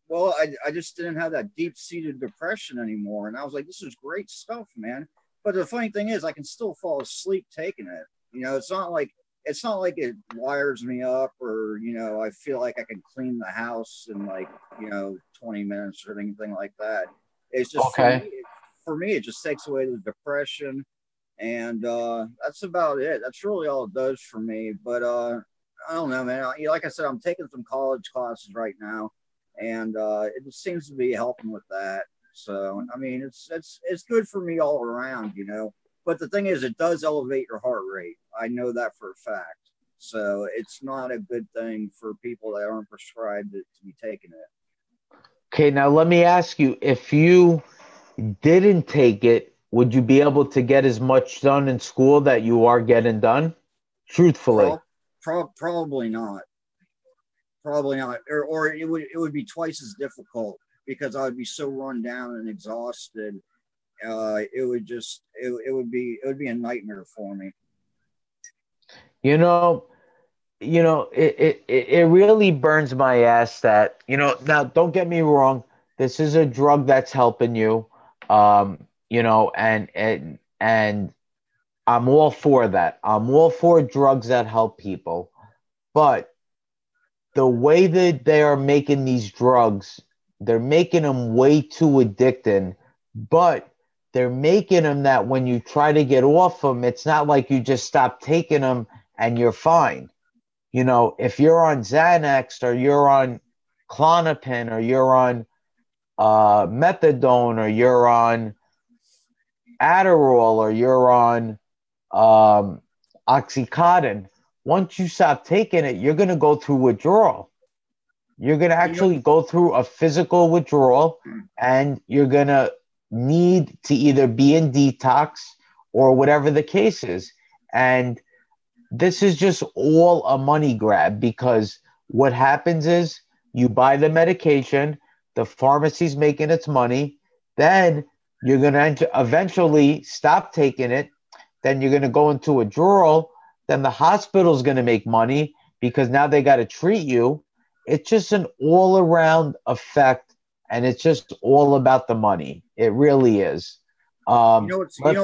Well, I just didn't have that deep-seated depression anymore, and I was like, this is great stuff, man. But the funny thing is, I can still fall asleep taking it. It's not like it wires me up or, I feel like I can clean the house in 20 minutes or anything like that. It's just, okay. For me, it just takes away the depression. And that's about it. That's really all it does for me. But I don't know, man. Like I said, I'm taking some college classes right now. And it just seems to be helping with that. So, I mean, it's good for me all around, But the thing is, it does elevate your heart rate. I know that for a fact. So it's not a good thing for people that aren't prescribed to be taking it. Okay, now let me ask you, if you didn't take it, would you be able to get as much done in school that you are getting done? Truthfully. Probably not. Probably not. Or it would be twice as difficult because I would be so run down and exhausted. It would be a nightmare for me. It really burns my ass that, now don't get me wrong, this is a drug that's helping you, and I'm all for that. I'm all for drugs that help people, but the way that they are making these drugs, they're making them way too addicting, but they're making them that when you try to get off them, it's not like you just stop taking them and you're fine. If you're on Xanax or you're on Klonopin or you're on methadone or you're on Adderall or you're on Oxycontin, once you stop taking it, you're going to go through withdrawal. You're going to actually go through a physical withdrawal, and you're going to need to either be in detox or whatever the case is. And this is just all a money grab, because what happens is you buy the medication, the pharmacy's making its money, then you're going to eventually stop taking it, then you're going to go into withdrawal, then the hospital's going to make money because now they got to treat you. It's just an all-around effect, and it's just all about the money. It really is. What's funny?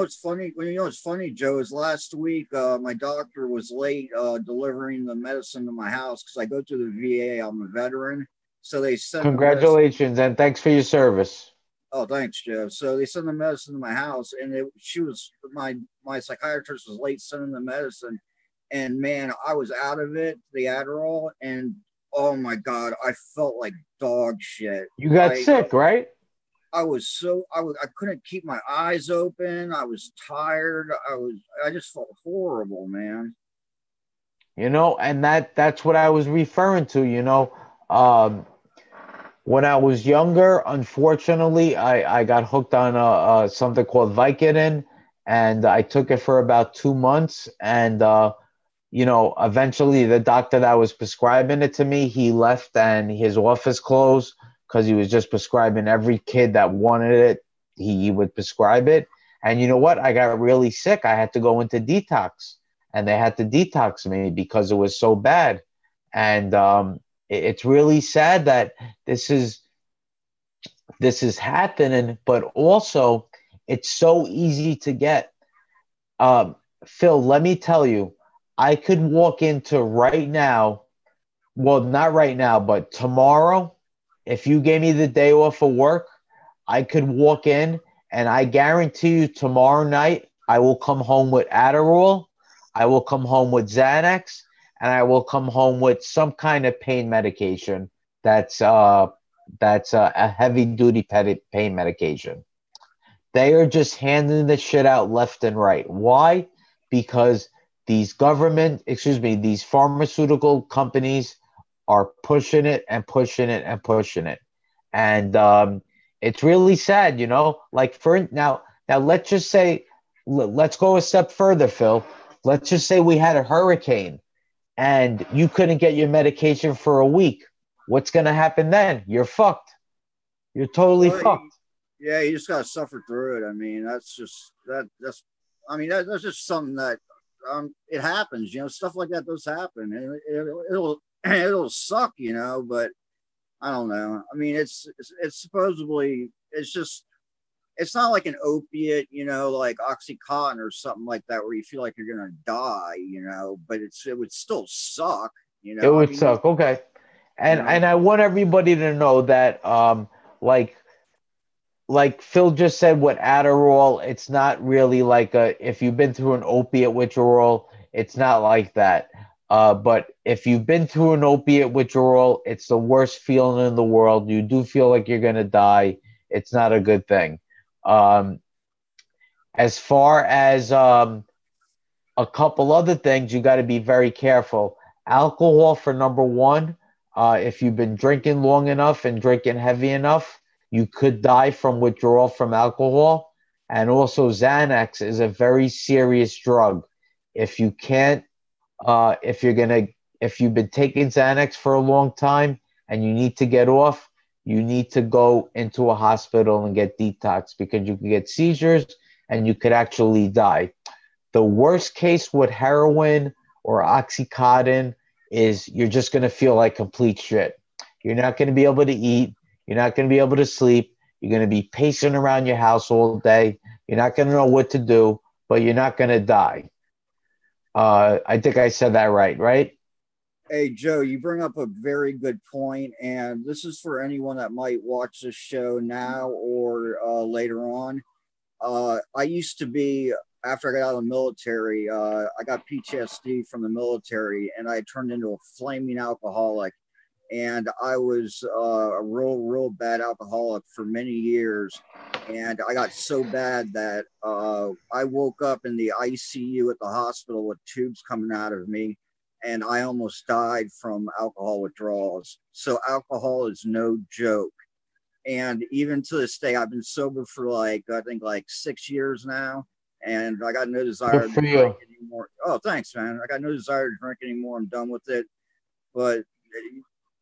You know what's funny, Joe, is last week my doctor was late delivering the medicine to my house because I go to the VA. I'm a veteran, so they sent the medicine. Congratulations and thanks for your service. Oh, thanks, Joe. So they sent the medicine to my house, and my psychiatrist was late sending the medicine, and man, I was out of it, the Adderall, and oh my God, I felt like dog shit. You got sick, right? I couldn't keep my eyes open. I was tired. I just felt horrible, man. You know, and that's what I was referring to, you know. When I was younger, unfortunately, I got hooked on something called Vicodin, and I took it for about 2 months. And, you know, eventually the doctor that was prescribing it to me, he left and his office closed because he was just prescribing every kid that wanted it. He would prescribe it. And you know what? I got really sick. I had to go into detox, and they had to detox me because it was so bad. And it's really sad that this is happening, but also it's so easy to get. Phil, let me tell you, I could walk into right now, well, not right now, but tomorrow, if you gave me the day off of work, I could walk in and I guarantee you tomorrow night, I will come home with Adderall, I will come home with Xanax, and I will come home with some kind of pain medication that's a heavy-duty pain medication. They are just handing the shit out left and right. Why? Because these pharmaceutical companies are pushing it and pushing it and pushing it. And it's really sad, you know, like now let's just say, let's go a step further, Phil. Let's just say we had a hurricane and you couldn't get your medication for a week. What's going to happen then? You're fucked. You're totally fucked. Yeah, you just got to suffer through it. I mean, that's just something that it happens, you know, stuff like that does happen, and it'll suck, you know, but I don't know. I mean, it's supposedly, it's not like an opiate, you know, like Oxycontin or something like that, where you feel like you're gonna die, you know, but it would still suck, you know. It would suck, okay. And you know, and I want everybody to know that like Phil just said with Adderall, it's not really like if you've been through an opiate withdrawal, it's not like that. But if you've been through an opiate withdrawal, it's the worst feeling in the world. You do feel like you're going to die. It's not a good thing. As far as a couple other things, you got to be very careful. Alcohol, for number one, if you've been drinking long enough and drinking heavy enough, you could die from withdrawal from alcohol. And also Xanax is a very serious drug. If you can't, if you've been taking Xanax for a long time and you need to get off, you need to go into a hospital and get detox, because you can get seizures and you could actually die. The worst case with heroin or Oxycontin is you're just going to feel like complete shit. You're not going to be able to eat. You're not going to be able to sleep. You're going to be pacing around your house all day. You're not going to know what to do, but you're not going to die. I think I said that right? Hey, Joe, you bring up a very good point, and this is for anyone that might watch this show now or later on. I used to be, after I got out of the military, I got PTSD from the military, and I turned into a flaming alcoholic. And I was a real bad alcoholic for many years. And I got so bad that I woke up in the ICU at the hospital with tubes coming out of me. And I almost died from alcohol withdrawals. So alcohol is no joke. And even to this day, I've been sober for I think 6 years now. And I got no desire to drink anymore. Oh, thanks, man. I got no desire to drink anymore. I'm done with it. But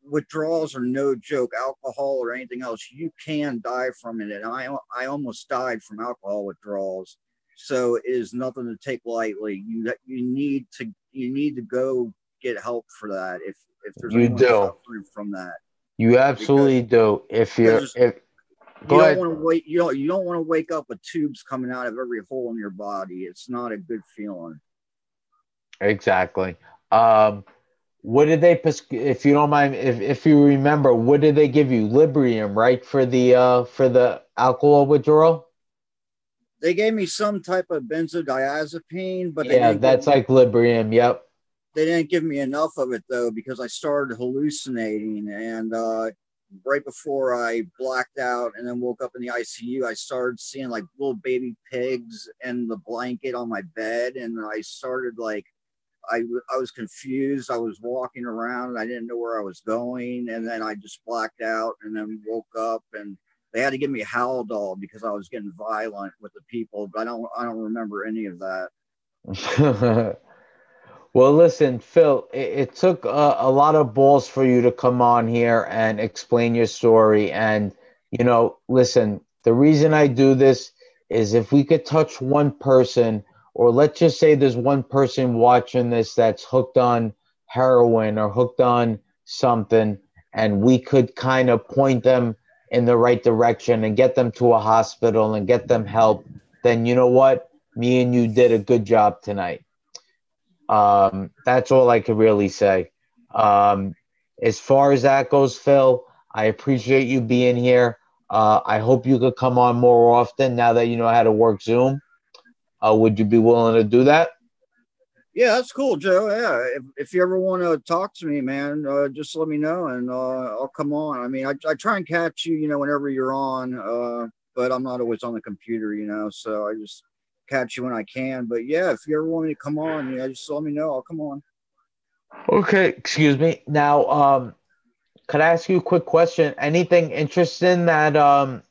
withdrawals are no joke. Alcohol or anything else, you can die from it. And I almost died from alcohol withdrawals. So it is nothing to take lightly. You need to go get help for that. If there's anyone suffering from that, you absolutely do. You Go don't ahead. want to wait. You don't want to wake up with tubes coming out of every hole in your body. It's not a good feeling. Exactly. Um, what did they, if you don't mind, if you remember, what did they give you? Librium, right, for the alcohol withdrawal? They gave me some type of benzodiazepine, but Yeah, that's like Librium. Yep. they didn't give me enough of it though, because I started hallucinating, and right before I blacked out and then woke up in the ICU, I started seeing like little baby pigs in the blanket on my bed, and I started like I was confused. I was walking around and I didn't know where I was going, and then I just blacked out and then woke up, and they had to give me Haldol because I was getting violent with the people, but I don't remember any of that. Well, listen, Phil, it took a lot of balls for you to come on here and explain your story. And, listen, the reason I do this is if we could touch one person, or let's just say there's one person watching this that's hooked on heroin or hooked on something, and we could kind of point them in the right direction and get them to a hospital and get them help, then you know what? Me and you did a good job tonight. That's all I could really say. Um, as far as that goes, Phil, I appreciate you being here. I hope you could come on more often now that you know how to work Zoom. Would you be willing to do that? Yeah, that's cool, Joe. Yeah, if you ever want to talk to me, man, just let me know, and I'll come on. I mean, I try and catch you, whenever you're on, but I'm not always on the computer, so I just catch you when I can. But yeah, if you ever want me to come on, just let me know. I'll come on. Okay, excuse me. Now, could I ask you a quick question? Anything interesting that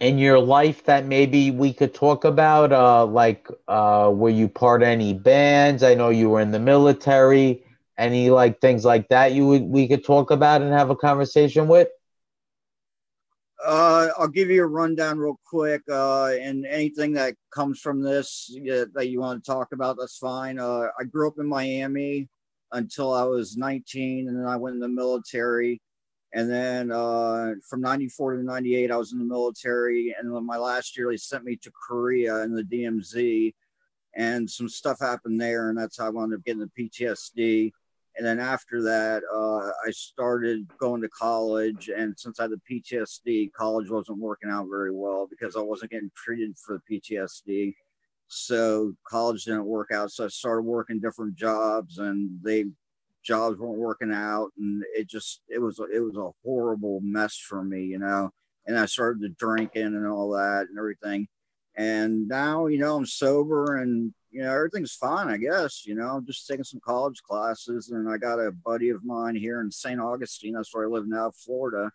in your life that maybe we could talk about? Like, were you part of any bands? I know you were in the military. Any like things like that we could talk about and have a conversation with? I'll give you a rundown real quick, and anything that comes from this that you want to talk about, that's fine. I grew up in Miami until I was 19, and then I went in the military. And then from 94 to 98, I was in the military. And then my last year, they sent me to Korea in the DMZ, and some stuff happened there. And that's how I wound up getting the PTSD. And then after that, I started going to college. And since I had the PTSD, college wasn't working out very well because I wasn't getting treated for the PTSD. So college didn't work out. So I started working different jobs, and jobs weren't working out, and it was a horrible mess for me, And I started to drinking and all that and everything. And now, I'm sober, and everything's fine, I guess. I'm just taking some college classes, and I got a buddy of mine here in St. Augustine. That's where I live now, Florida,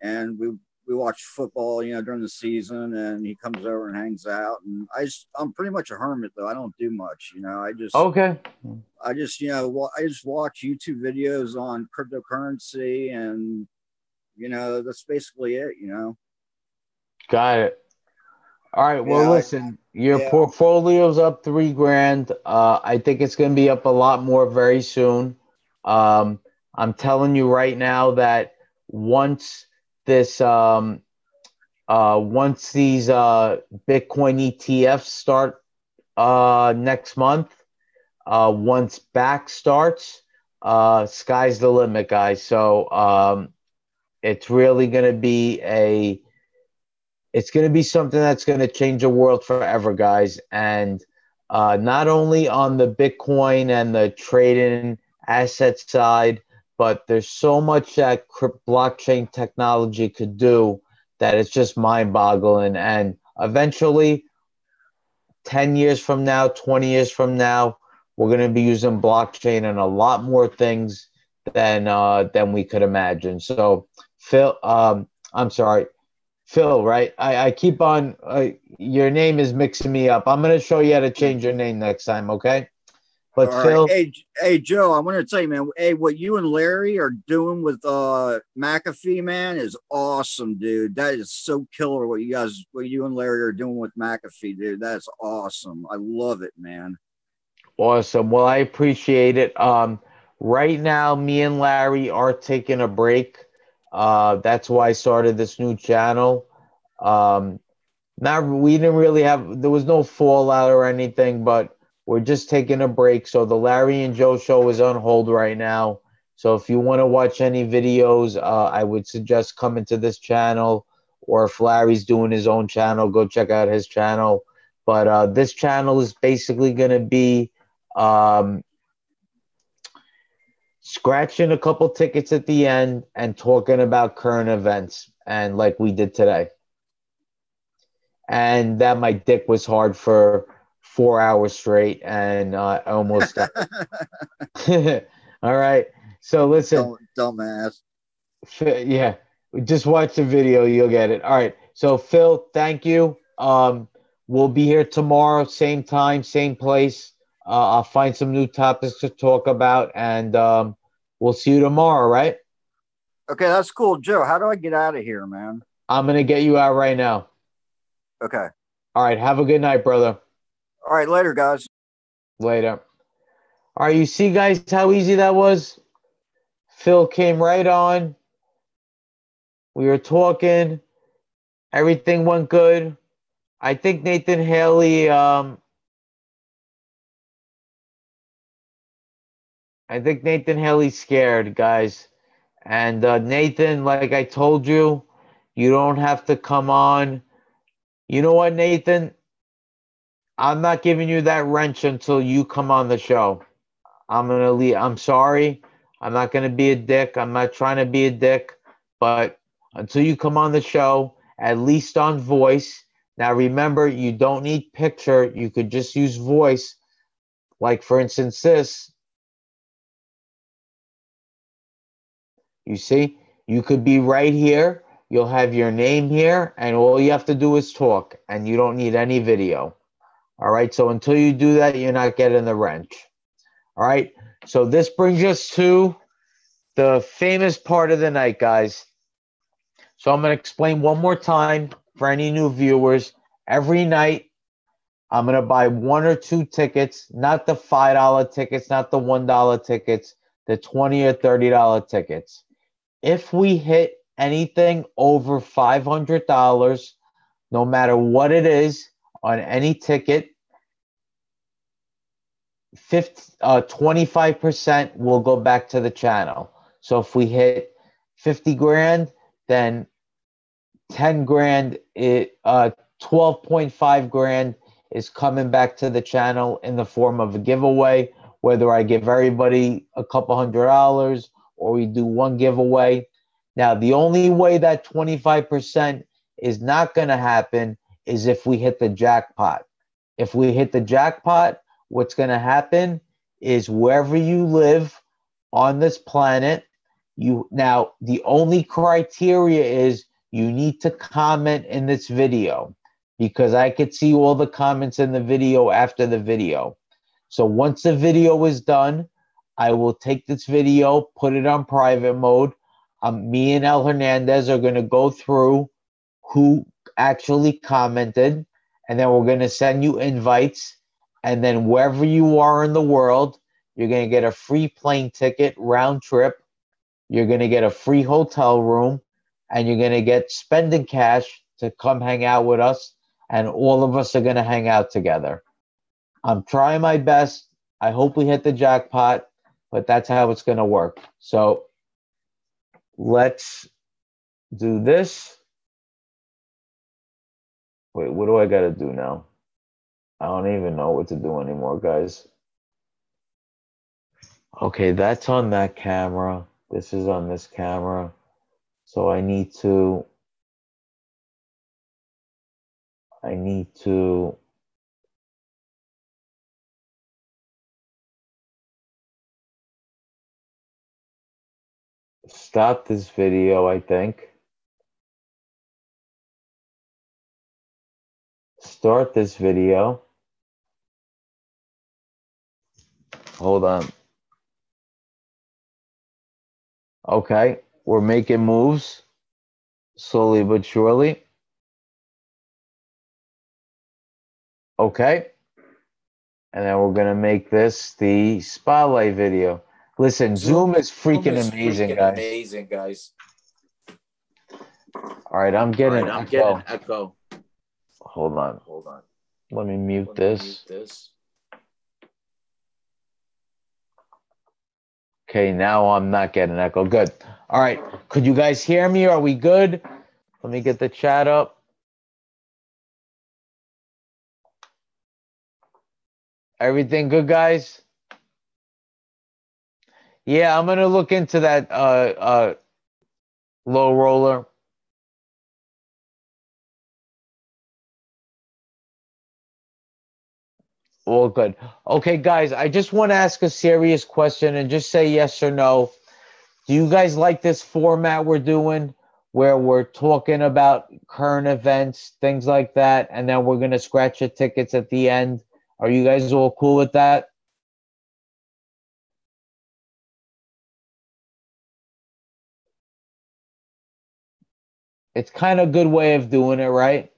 and we watch football, during the season, and he comes over and hangs out. And I'm pretty much a hermit though. I don't do much, Okay. I just watch YouTube videos on cryptocurrency, and that's basically it. Got it. All right. Well, Yeah, listen, your yeah. portfolio's up 3 grand. I think it's going to be up a lot more very soon. Um, I'm telling you right now that once this, once these Bitcoin ETFs start next month, once back starts, sky's the limit, guys. So it's really going to be it's going to be something that's going to change the world forever, guys. And not only on the Bitcoin and the trading asset side, but there's so much that blockchain technology could do that it's just mind boggling. And eventually, 10 years from now, 20 years from now, we're going to be using blockchain and a lot more things than we could imagine. So, Phil, I'm sorry. Phil, right? I keep on, your name is mixing me up. I'm going to show you how to change your name next time, okay? But All right. Phil, Hey, Joe, I want to tell you, man, hey, what you and Larry are doing with McAfee, man, is awesome, dude. That is so killer what you and Larry are doing with McAfee, dude. That's awesome. I love it, man. awesome. Well, I appreciate it. Right now, me and Larry are taking a break. That's why I started this new channel. We didn't really have, there was no fallout or anything, but we're just taking a break. So the Larry and Joe show is on hold right now. So if you want to watch any videos, I would suggest coming to this channel, or if Larry's doing his own channel, go check out his channel. But this channel is basically going to be scratching a couple tickets at the end and talking about current events, and like we did today. And that my dick was hard for 4 hours straight, and I almost died. All right. So listen. Dumbass. Yeah. Just watch the video. You'll get it. All right. So Phil, thank you. We'll be here tomorrow, same time, same place. I'll find some new topics to talk about, and we'll see you tomorrow, right? Okay, that's cool. Joe, how do I get out of here, man? I'm going to get you out right now. Okay. All right. Have a good night, brother. All right. Later, guys. Later. All right. You see, guys, how easy that was? Phil came right on. We were talking. Everything went good. I think Nathan Haley, I think Nathan Haley's scared, guys. And Nathan, like I told you, you don't have to come on. You know what, Nathan? I'm not giving you that wrench until you come on the show. I'm gonna leave. I'm sorry. I'm not gonna be a dick. I'm not trying to be a dick. But until you come on the show, at least on voice. Now remember, you don't need picture. You could just use voice. Like for instance, this. You see, you could be right here. You'll have your name here, and all you have to do is talk, and you don't need any video. All right, so until you do that, you're not getting the wrench. All right, so this brings us to the famous part of the night, guys. So I'm going to explain one more time for any new viewers. Every night, I'm going to buy 1 or 2 tickets, not the $5 tickets, not the $1 tickets, the $20 or $30 tickets. If we hit anything over $500, no matter what it is, on any ticket, 25% will go back to the channel. So if we hit 50 grand, then 10 grand, 12.5 grand is coming back to the channel in the form of a giveaway, whether I give everybody a couple $100 or we do one giveaway. Now, the only way that 25% is not going to happen is if we hit the jackpot. If we hit the jackpot, what's going to happen is wherever you live on this planet, now the only criteria is you need to comment in this video, because I could see all the comments in the video after the video. So once the video is done, I will take this video, put it on private mode. Me and El Hernandez are going to go through who actually commented, and then we're going to send you invites. And then wherever you are in the world, you're going to get a free plane ticket, round trip. You're going to get a free hotel room, and you're going to get spending cash to come hang out with us. And all of us are going to hang out together. I'm trying my best. I hope we hit the jackpot, but that's how it's going to work. So let's do this. Wait, what do I got to do now? I don't even know what to do anymore, guys. Okay, that's on that camera. This is on this camera. So I need to stop this video, I think. Start this video. Hold on. Okay, we're making moves slowly but surely. Okay. And then we're going to make this the spotlight video. Listen, Zoom is freaking amazing, guys. All right, I'm getting echo. echo. Hold on. Let me mute this. Okay, now I'm not getting echo. Good. All right. Could you guys hear me? Are we good? Let me get the chat up. Everything good, guys? Yeah, I'm going to look into that low roller. All good. Okay, guys, I just want to ask a serious question and just say yes or no. Do you guys like this format we're doing where we're talking about current events, things like that, and then we're going to scratch the tickets at the end? Are you guys all cool with that? It's kind of a good way of doing it, right?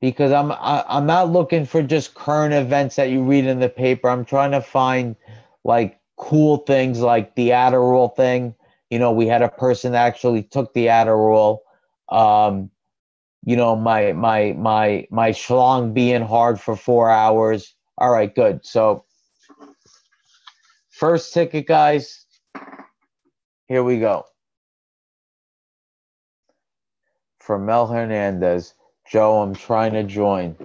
Because I'm not looking for just current events that you read in the paper. I'm trying to find like cool things like the Adderall thing. You know, we had a person that actually took the Adderall. You know, my schlong being hard for 4 hours. All right, good. So first ticket, guys. Here we go. From Mel Hernandez. Joe, I'm trying to join.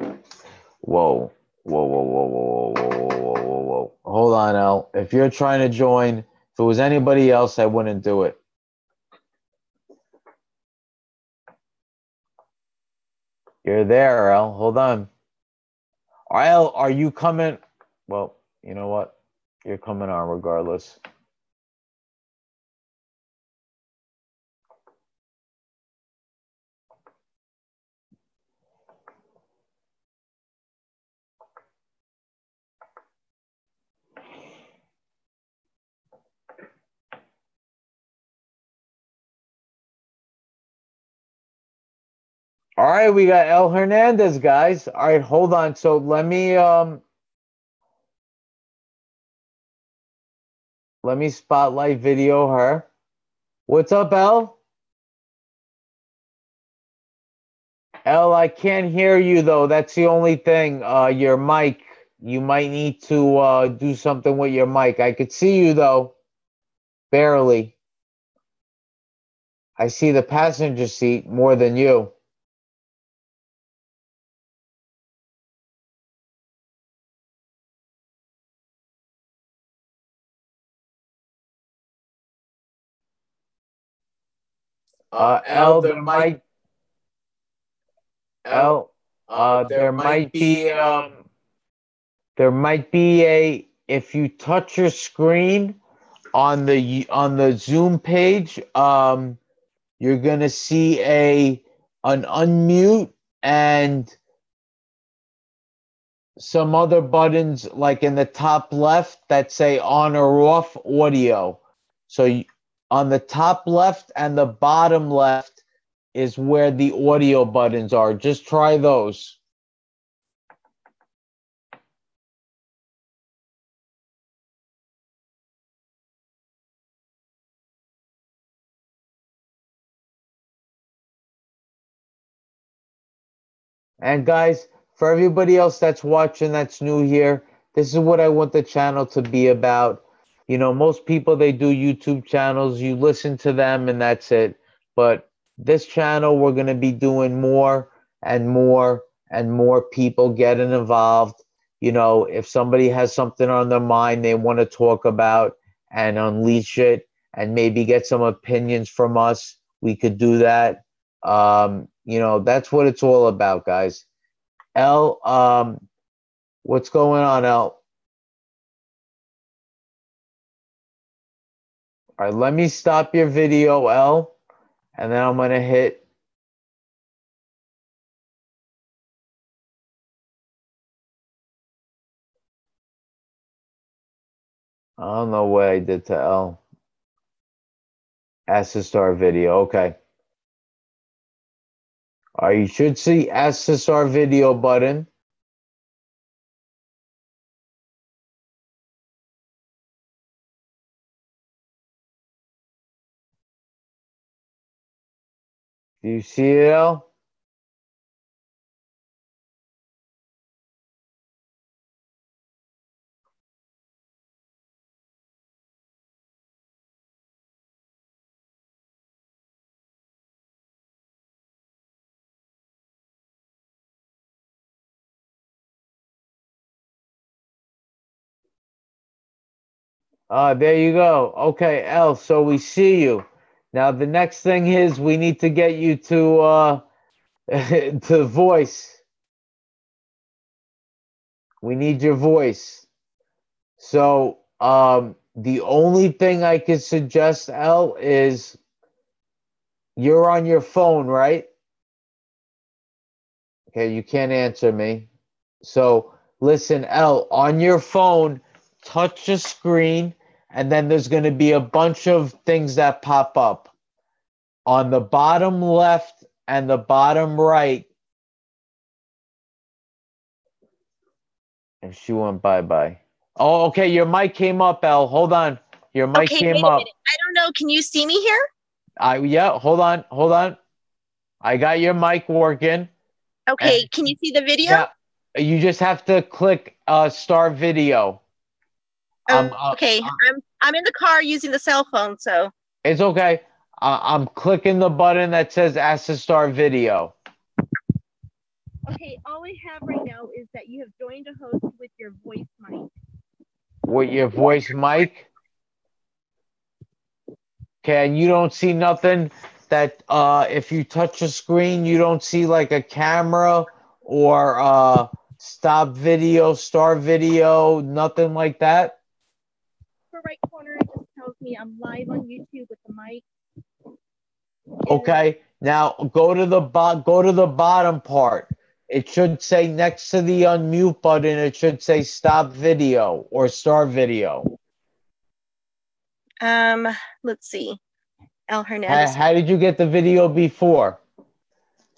Whoa. Hold on, El. If you're trying to join, if it was anybody else, I wouldn't do it. You're there, El. Hold on. El, are you coming? Well, you know what? You're coming on regardless. All right, we got El Hernandez, guys. All right, hold on. So let me spotlight video her. What's up, El? El, I can't hear you though. That's the only thing. Your mic. You might need to do something with your mic. I could see you though. Barely. I see the passenger seat more than you. El, there might be a, if you touch your screen on the Zoom page, you're gonna see an unmute and some other buttons like in the top left that say on or off audio. So on the top left and the bottom left is where the audio buttons are. Just try those. And guys, for everybody else that's watching that's new here, this is what I want the channel to be about. You know, most people, they do YouTube channels. You listen to them and that's it. But this channel, we're going to be doing more and more and more people getting involved. You know, if somebody has something on their mind they want to talk about and unleash it and maybe get some opinions from us, we could do that. You know, that's what it's all about, guys. El, what's going on, El? All right, let me stop your video, El, and then I'm going to hit. I don't know what I did to El. Ask to start video. Okay. All right, you should see ask to start video button. Do you see it, El? There you go. Okay, El, so we see you. Now the next thing is we need to get you to to voice. We need your voice. So the only thing I could suggest, El, is you're on your phone, right? Okay, you can't answer me. So listen, El, on your phone, touch the screen, and then there's going to be a bunch of things that pop up. On the bottom left and the bottom right. And she went bye-bye. Oh, okay, your mic came up, El. Hold on. Your mic came up. I don't know. Can you see me here? Yeah, hold on. I got your mic working. Okay, can you see the video? Yeah, you just have to click start video. Okay, I'm in the car using the cell phone, so it's okay. I'm clicking the button that says ask to start video. Okay, all I have right now is that you have joined a host with your voice mic. With your voice mic? Okay, and you don't see nothing that if you touch a screen, you don't see like a camera or stop video, start video, nothing like that? The right corner, it just tells me I'm live on YouTube with the mic. Okay, now go to the bottom part. It should say next to the unmute button, it should say stop video or start video. Let's see. El Hernandez. How did you get the video before?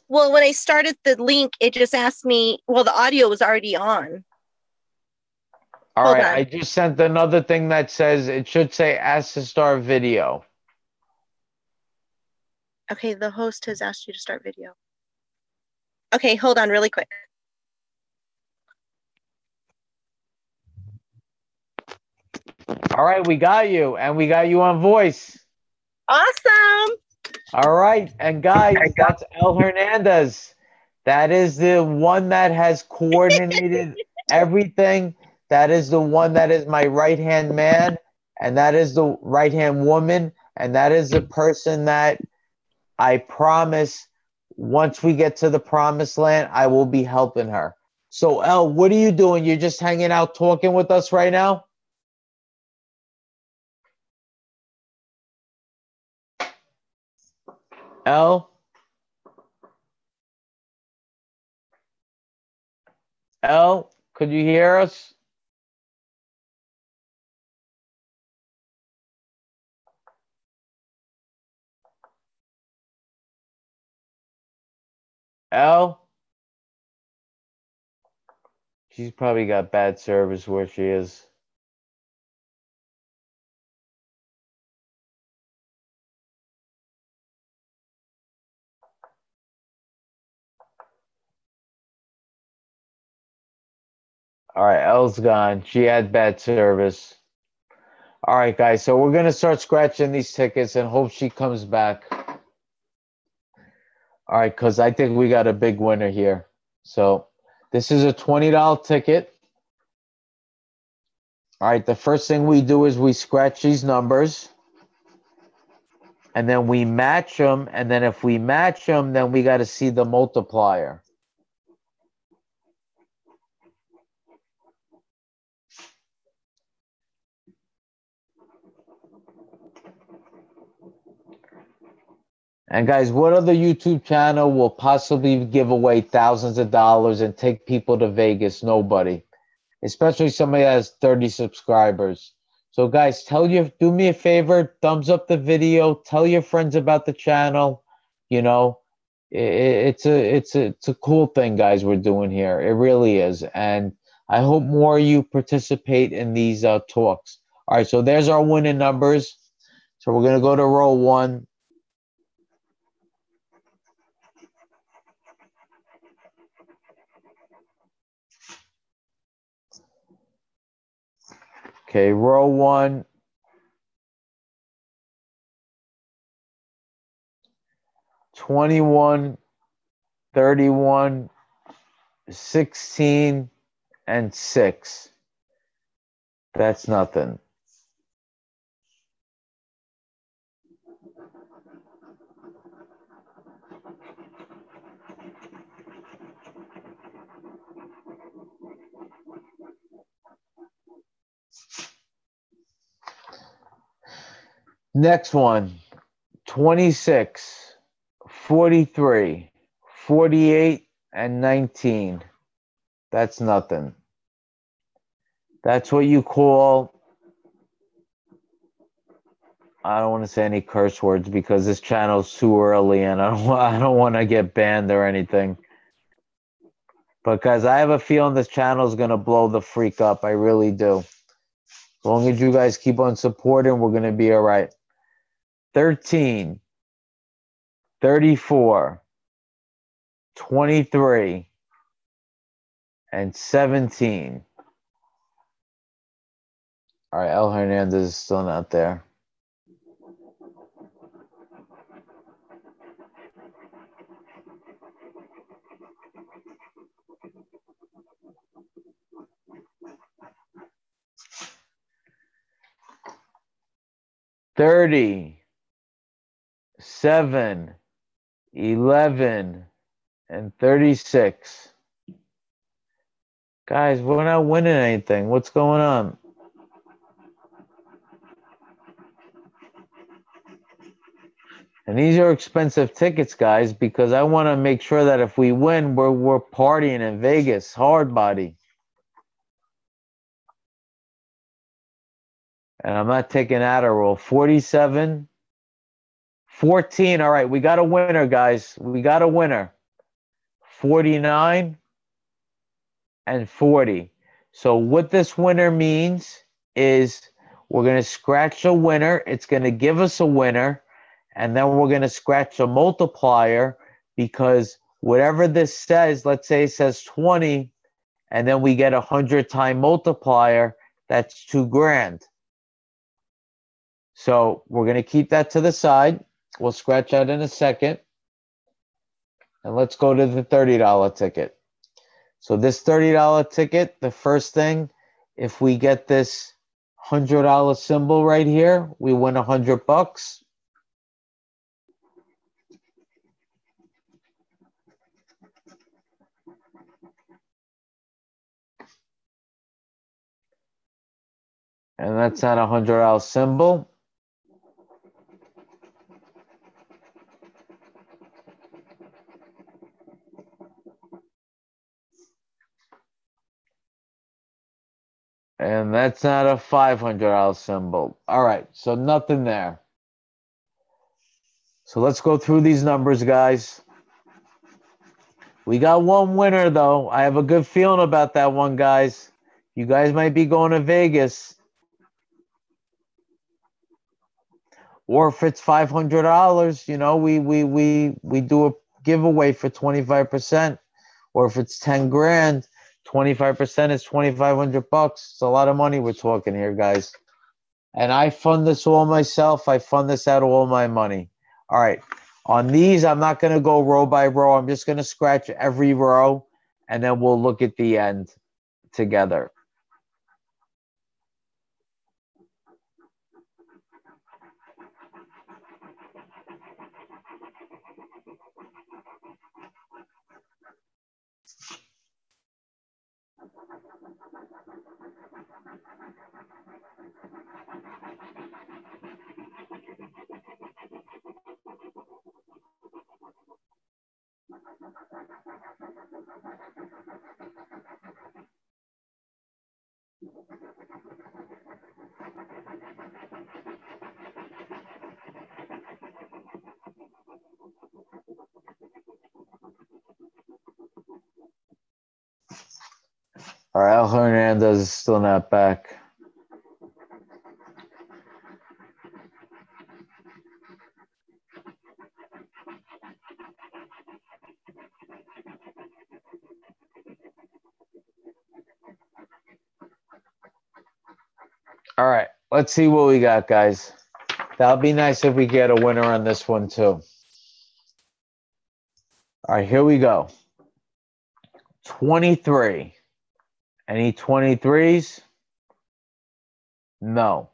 Well, when I started the link, it just asked me, well, the audio was already on. All right, I just sent another thing that says, it should say ask to start video. Okay, the host has asked you to start video. Okay, hold on really quick. All right, we got you, and we got you on voice. Awesome. All right, and guys, that's El Hernandez. That is the one that has coordinated everything. That is the one that is my right-hand man, and that is the right-hand woman, and that is the person that I promise once we get to the promised land, I will be helping her. So, El, what are you doing? You're just hanging out talking with us right now? El? El, could you hear us? El? She's probably got bad service where she is. All right, Elle's gone. She had bad service. All right, guys, so we're going to start scratching these tickets and hope she comes back. All right, because I think we got a big winner here. So this is a $20 ticket. All right, the first thing we do is we scratch these numbers. And then we match them. And then if we match them, then we got to see the multiplier. And guys, what other YouTube channel will possibly give away thousands of dollars and take people to Vegas? Nobody. Especially somebody that has 30 subscribers. So guys, do me a favor, thumbs up the video, tell your friends about the channel. You know, it's a cool thing, guys, we're doing here. It really is. And I hope more of you participate in these talks. All right, so there's our winning numbers. So we're going to go to row 1. Okay, row 1. 21, 31, 16, and 6. That's nothing. Next one, 26, 43, 48, and 19. That's nothing. That's what you call, I don't want to say any curse words because this channel's too early and I don't want to get banned or anything. Because I have a feeling this channel is going to blow the freak up. I really do. As long as you guys keep on supporting, we're going to be all right. 13, 34, 23, and 17. All right, El Hernandez is still not there. $30, $7, $11, and 36. Guys, we're not winning anything. What's going on? And these are expensive tickets, guys, because I want to make sure that if we win, we're partying in Vegas, hard body. And I'm not taking Adderall. 47, 14. All right, we got a winner, guys. We got a winner. 49 and 40. So what this winner means is we're going to scratch a winner. It's going to give us a winner. And then we're going to scratch a multiplier because whatever this says, let's say it says 20, and then we get a 100-time multiplier, that's $2,000. So we're going to keep that to the side. We'll scratch that in a second. And let's go to the $30 ticket. So this $30 ticket, the first thing, if we get this $100 symbol right here, we win $100. And that's not a $100 symbol. And that's not a $500 symbol. All right, so nothing there. So let's go through these numbers, guys. We got one winner, though. I have a good feeling about that one, guys. You guys might be going to Vegas. Or if it's $500, you know, we do a giveaway for 25%. Or if it's 10 grand, 25% is $2,500. It's a lot of money we're talking here, guys. And I fund this all myself. I fund this out of all my money. All right. On these, I'm not going to go row by row. I'm just going to scratch every row, and then we'll look at the end together. All right, El Hernandez is still not back. All right, let's see what we got, guys. That would be nice if we get a winner on this one, too. All right, here we go. 23. Any 23s? No.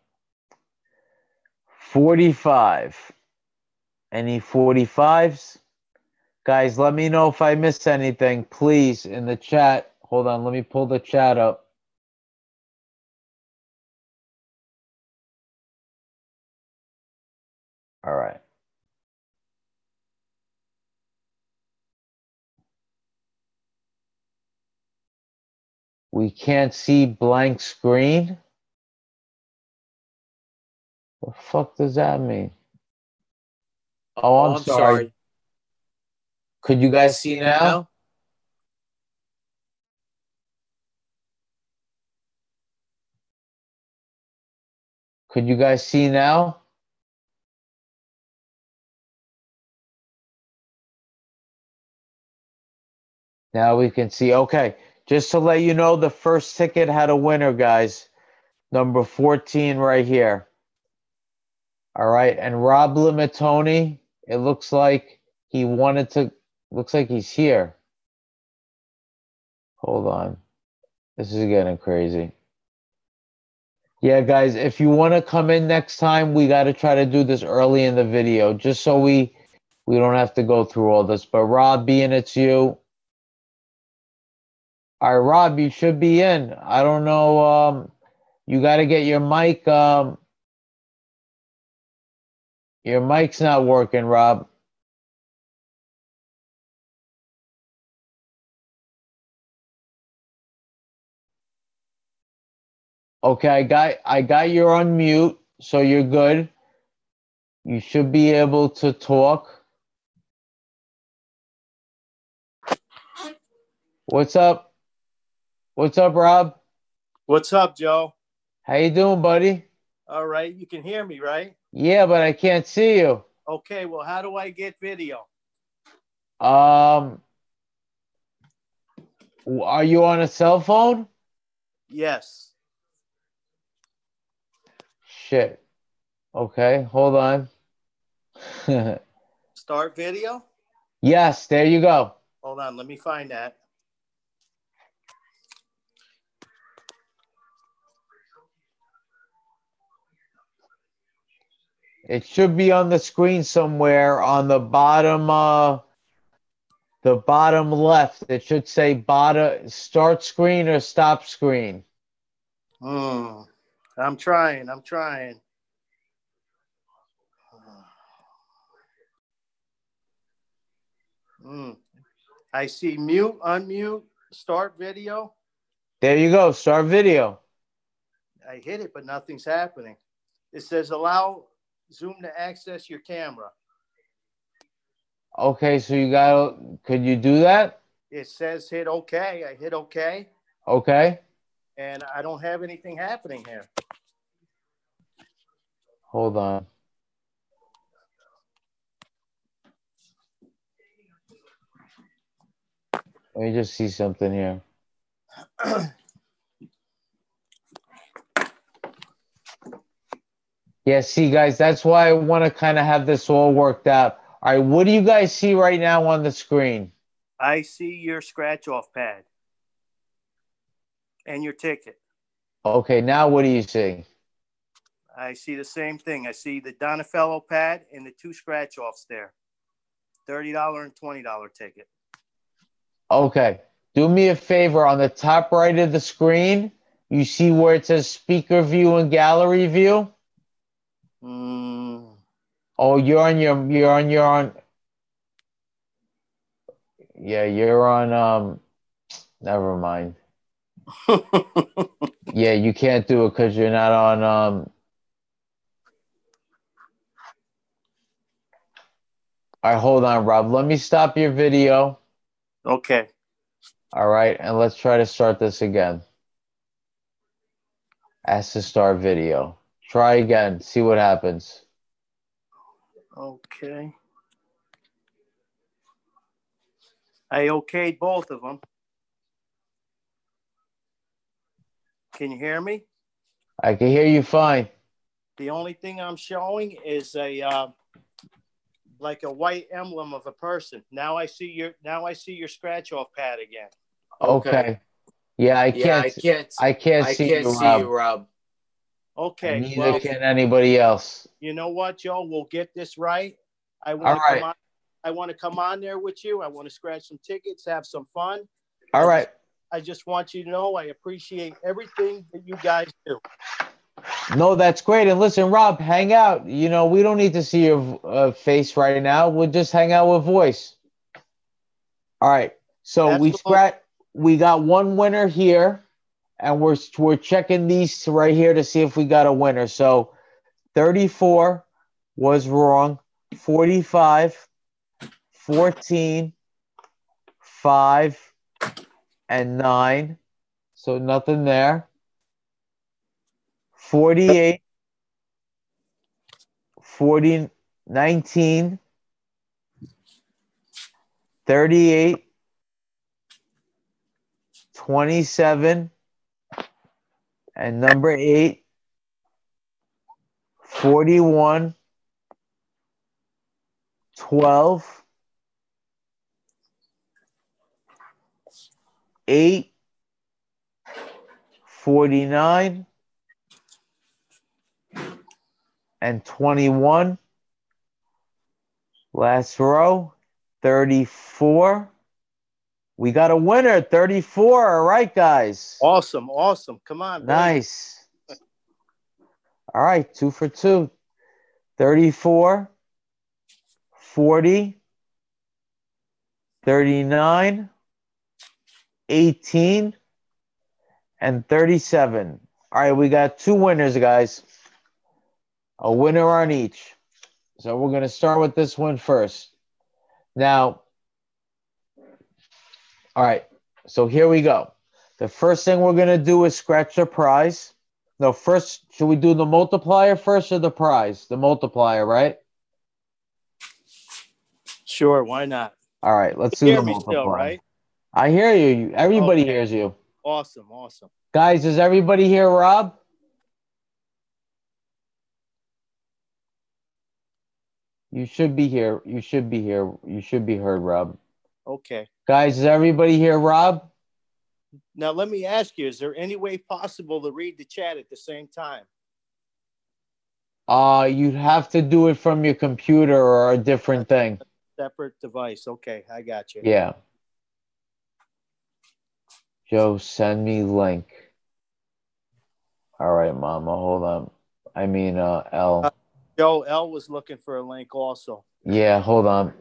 45. Any 45s? Guys, let me know if I missed anything, please, in the chat. Hold on, let me pull the chat up. All right. We can't see blank screen? What the fuck does that mean? Oh, I'm sorry. Could you guys see now? Could you guys see now? Now we can see. Okay, just to let you know, the first ticket had a winner, guys. Number 14 right here. All right, and Rob Limitoni, it looks like he wanted to, looks like he's here. Hold on. This is getting crazy. Yeah, guys, if you want to come in next time, we got to try to do this early in the video, just so we don't have to go through all this. But Rob, being it's you. All right, Rob, you should be in. I don't know. You got to get your mic. Your mic's not working, Rob. Okay, I got you on mute, so you're good. You should be able to talk. What's up? What's up, Rob? What's up, Joe? How you doing, buddy? All right, you can hear me, right? Yeah, but I can't see you. Okay, well, how do I get video? Are you on a cell phone? Yes. Shit. Okay, hold on. Start video? Yes, there you go. Hold on, let me find that. It should be on the screen somewhere on the bottom left. It should say bottom start screen or stop screen. I'm trying. I see mute, unmute, start video. There you go, start video. I hit it, but nothing's happening. It says allow Zoom to access your camera. Okay, so could you do that? It says hit OK. I hit OK. Okay. And I don't have anything happening here. Hold on. Let me just see something here. Yeah, see, guys, that's why I want to kind of have this all worked out. All right, what do you guys see right now on the screen? I see your scratch-off pad and your ticket. Okay, now what do you see? I see the same thing. I see the Donatello pad and the two scratch-offs there. $30 and $20 ticket. Okay, do me a favor. On the top right of the screen, you see where it says speaker view and gallery view? Oh, you're on. Yeah, you're on. Never mind. Yeah, you can't do it because you're not on. All right, hold on, Rob. Let me stop your video. Okay. All right, and let's try to start this again. Ask to start video. Try again. See what happens. Okay. I okayed both of them. Can you hear me? I can hear you fine. The only thing I'm showing is a like a white emblem of a person. Now I see your scratch off pad again. Okay. Yeah, I can't see you, Rob. Okay. And neither Well, can anybody else. you know what, Joe? We'll get this right. I All want to right. come on. I want to come on there with you. I want to scratch some tickets, have some fun. All right. I just want you to know I appreciate everything that you guys do. No, that's great. And listen, Rob, hang out. You know, we don't need to see your face right now. We'll just hang out with voice. All right. So we got one winner here, and we're checking these right here to see if we got a winner. So 34 was wrong. 45, 14, 5, and 9. So nothing there. 48, 40, 19, 38, 27, and number 8, 41, 12, 8, 49, and 21. Last row, 34. We got a winner, 34. All right, guys. Awesome. Come on. Nice. All right, 2 for 2. 34, 40, 39, 18, and 37. All right, we got 2 winners, guys. A winner on each. So we're going to start with this one first. Now, all right, so here we go. The first thing we're going to do is scratch the prize. No, first, should we do the multiplier first or the prize? The multiplier, right? Sure, why not? All right, let's do the multiplier. Still, right? I hear you. Everybody hears you. Awesome. Guys, does everybody hear Rob? You should be here. You should be here. You should be heard, Rob. Okay. Guys, does everybody hear Rob? Now, let me ask you, is there any way possible to read the chat at the same time? You'd have to do it from your computer or a different thing. Separate device. Okay, I got you. Yeah. Joe, send me link. All right, Mama, hold on. I mean, L. Joe, L was looking for a link also. Yeah, hold on.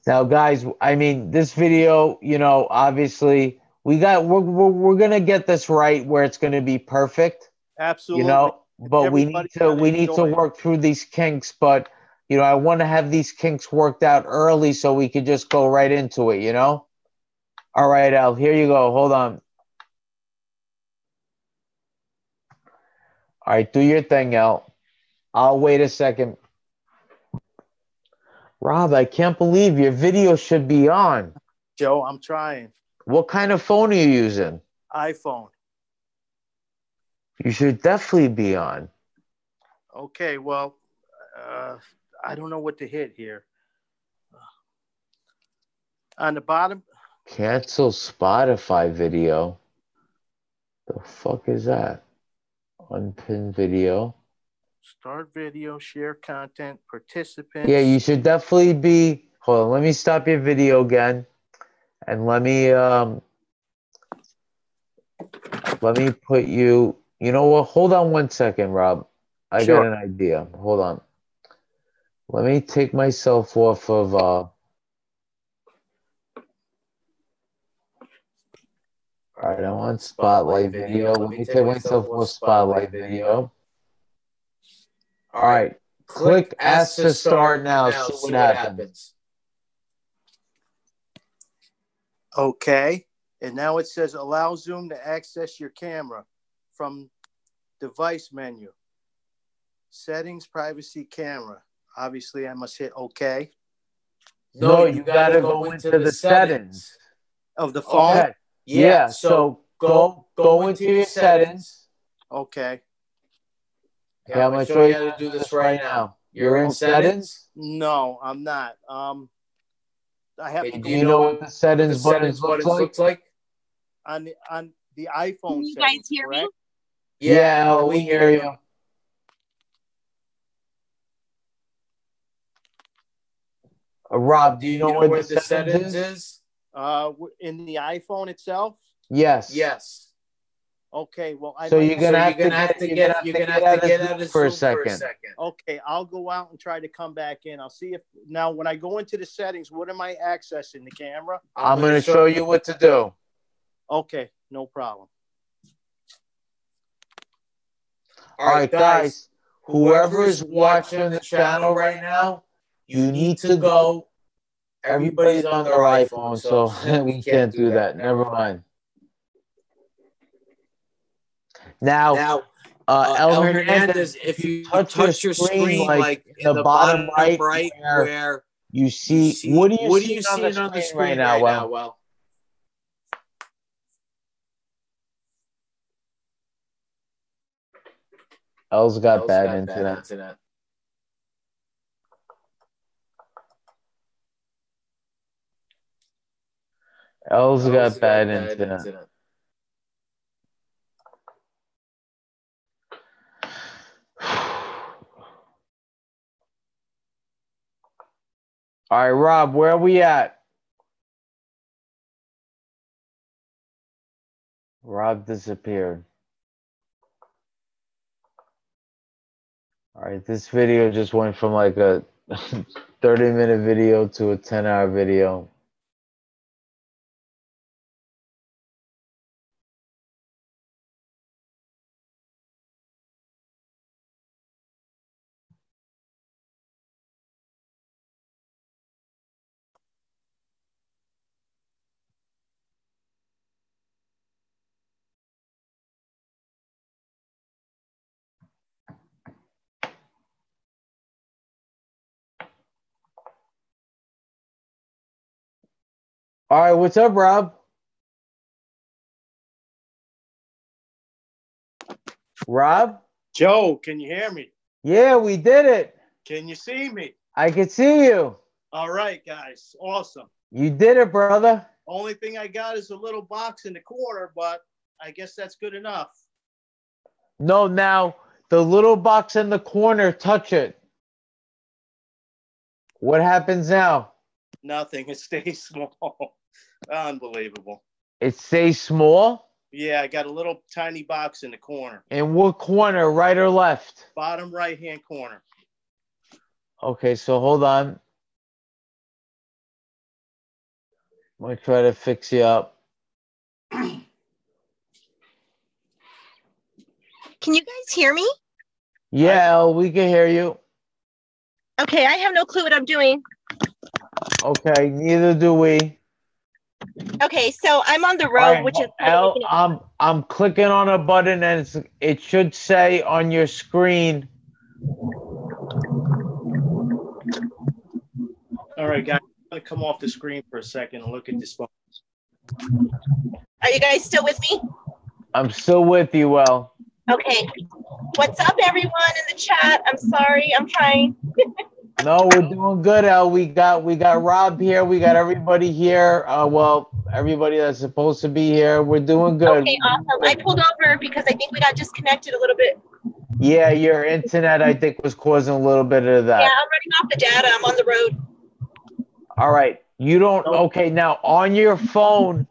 Now, guys, I mean, this video, you know, obviously, we're gonna get this right where it's gonna be perfect. Absolutely. You know, but we need to work through these kinks. But you know, I want to have these kinks worked out early so we could just go right into it. You know. All right, Al. Here you go. Hold on. All right, do your thing, Al. I'll wait a second. Rob, I can't believe your video should be on. Joe, I'm trying. What kind of phone are you using? iPhone. You should definitely be on. Okay, well, I don't know what to hit here. On the bottom. Cancel Spotify video. The fuck is that? Unpin video. Start video, share content, participants. Yeah, you should definitely be. Hold on, let me stop your video again. And let me put you. You know what? Hold on one second, Rob. I got an idea. Hold on. Let me take myself off of all right, I'm on Spotlight video. Let me take myself off Spotlight video. All right. Click Ask to Start now. See what happens. Okay. And now it says allow Zoom to access your camera from device menu. Settings, privacy, camera. Obviously, I must hit OK. No, you got to go into the settings of the phone. Okay. Yeah, so go into your settings. Okay. Okay, I'm gonna show you how to do this right now. You're in settings? No, I'm not. I have to do you know what the settings buttons looks like? On the iPhone. Can you guys hear me? Yeah, we hear you. Rob, do you know where the settings is? In the iPhone itself? Yes. Okay, well, you're gonna have to get out of Zoom for a second. Okay, I'll go out and try to come back in. I'll see if now when I go into the settings, what am I accessing? The camera? I'm gonna show you what to do. Okay, no problem. All right, guys. Whoever's watching the channel right now, you need to go. Everybody's on their iPhone, so we can't do that. Never mind. Now, El Hernandez, if you touch your screen like in the bottom right where you see, what do you see on the screen right now? Well, El's got bad internet. El's got bad internet. All right, Rob, where are we at? Rob disappeared. All right, this video just went from like a 30-minute video to a 10-hour video. All right, what's up, Rob? Rob? Joe, can you hear me? Yeah, we did it. Can you see me? I can see you. All right, guys. Awesome. You did it, brother. Only thing I got is a little box in the corner, but I guess that's good enough. No, now the little box in the corner, touch it. What happens now? Nothing. It stays small. Unbelievable. It stays small? Yeah, I got a little tiny box in the corner. In what corner, right or left? Bottom right-hand corner. Okay, so hold on. I'm going to try to fix you up. Can you guys hear me? Yeah, we can hear you. Okay, I have no clue what I'm doing. Okay, neither do we. Okay, so I'm on the road, which is I'm clicking on a button and it should say on your screen. All right, guys, I'm going to come off the screen for a second and look at this phone. Are you guys still with me? I'm still with you, well. Okay. What's up, everyone in the chat? I'm sorry, I'm trying. No, we're doing good, El. We got Rob here. We got everybody here. Well, everybody that's supposed to be here. We're doing good. Okay, awesome. I pulled over because I think we got disconnected a little bit. Yeah, your internet, I think, was causing a little bit of that. Yeah, I'm running off the data. I'm on the road. All right. You don't. Okay, now on your phone,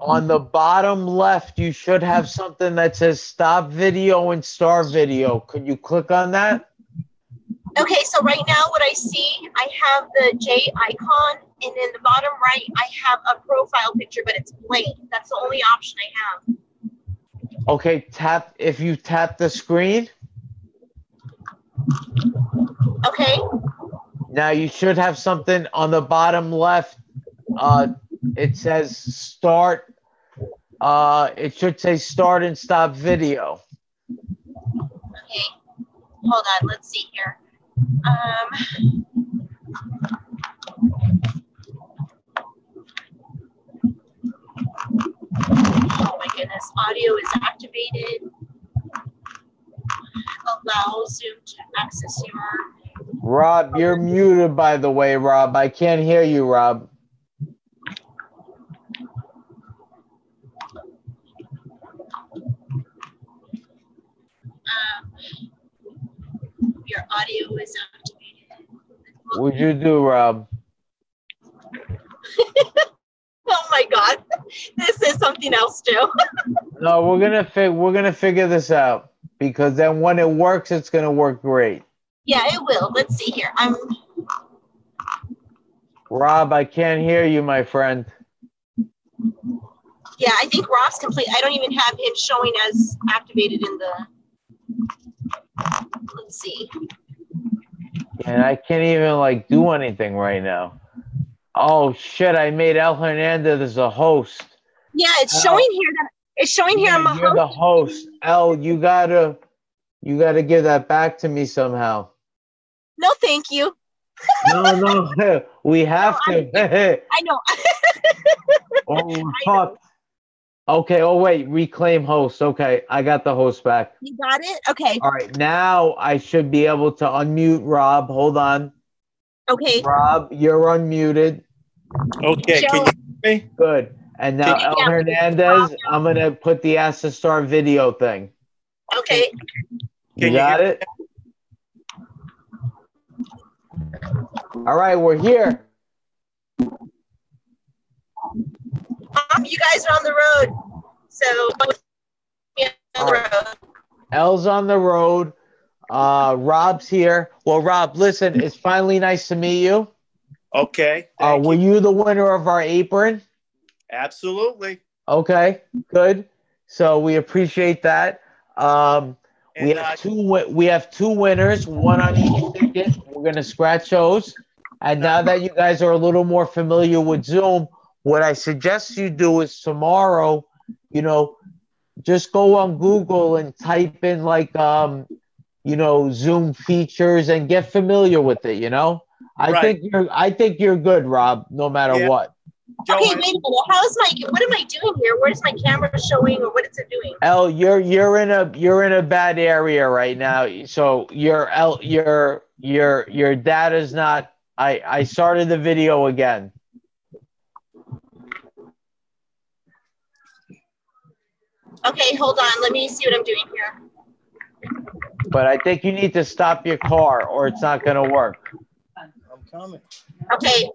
on the bottom left, you should have something that says stop video and start video. Could you click on that? Okay, so right now what I see, I have the J icon, and in the bottom right, I have a profile picture, but it's blank. That's the only option I have. Okay, if you tap the screen. Okay. Now you should have something on the bottom left. It says start. It should say start and stop video. Okay, hold on, let's see here. Oh my goodness, audio is activated. allow Zoom to access your... Rob, you're muted, by the way, Rob. I can't hear you, Rob. Your audio is activated. What'd you do, Rob? Oh my God, this is something else, Joe. No, we're gonna figure this out, because then when it works, it's gonna work great. Yeah, it will. Let's see here. Rob, I can't hear you, my friend. Yeah, I think Rob's complete. I don't even have him showing as activated in the... Let's see. And I can't even like do anything right now. Oh shit! I made El Hernandez as a host. Yeah, it's showing here that it's showing here. I'm a You're the host. El, you gotta give that back to me somehow. No, thank you. No, we have to. I know. Oh, fuck. Okay. Oh wait, reclaim host. Okay, I got the host back. You got it. Okay. All right, now I should be able to unmute Rob. Hold on. Okay. Rob, you're unmuted. Okay, Joe. can you hear me? Good. And now El Hernandez, I'm gonna put the Ask the Star video thing. Okay. You got it? All right, we're here. You guys are on the road, so yeah, on the road. Elle's on the road. Rob's here. Well, Rob, listen, it's finally nice to meet you. Okay. Were you the winner of our apron? Absolutely. Okay, good. So we appreciate that. We have two winners, one on each ticket. We're gonna scratch those. And now that you guys are a little more familiar with Zoom, what I suggest you do is tomorrow, just go on Google and type in like Zoom features and get familiar with it, I think you're good, Rob, no matter what. Joe, okay, wait a minute. What am I doing here? Where's my camera showing, or what is it doing? El, you're in a bad area right now. So your data's not. I started the video again. Okay, hold on. Let me see what I'm doing here. But I think you need to stop your car, or it's not going to work. I'm coming. Okay.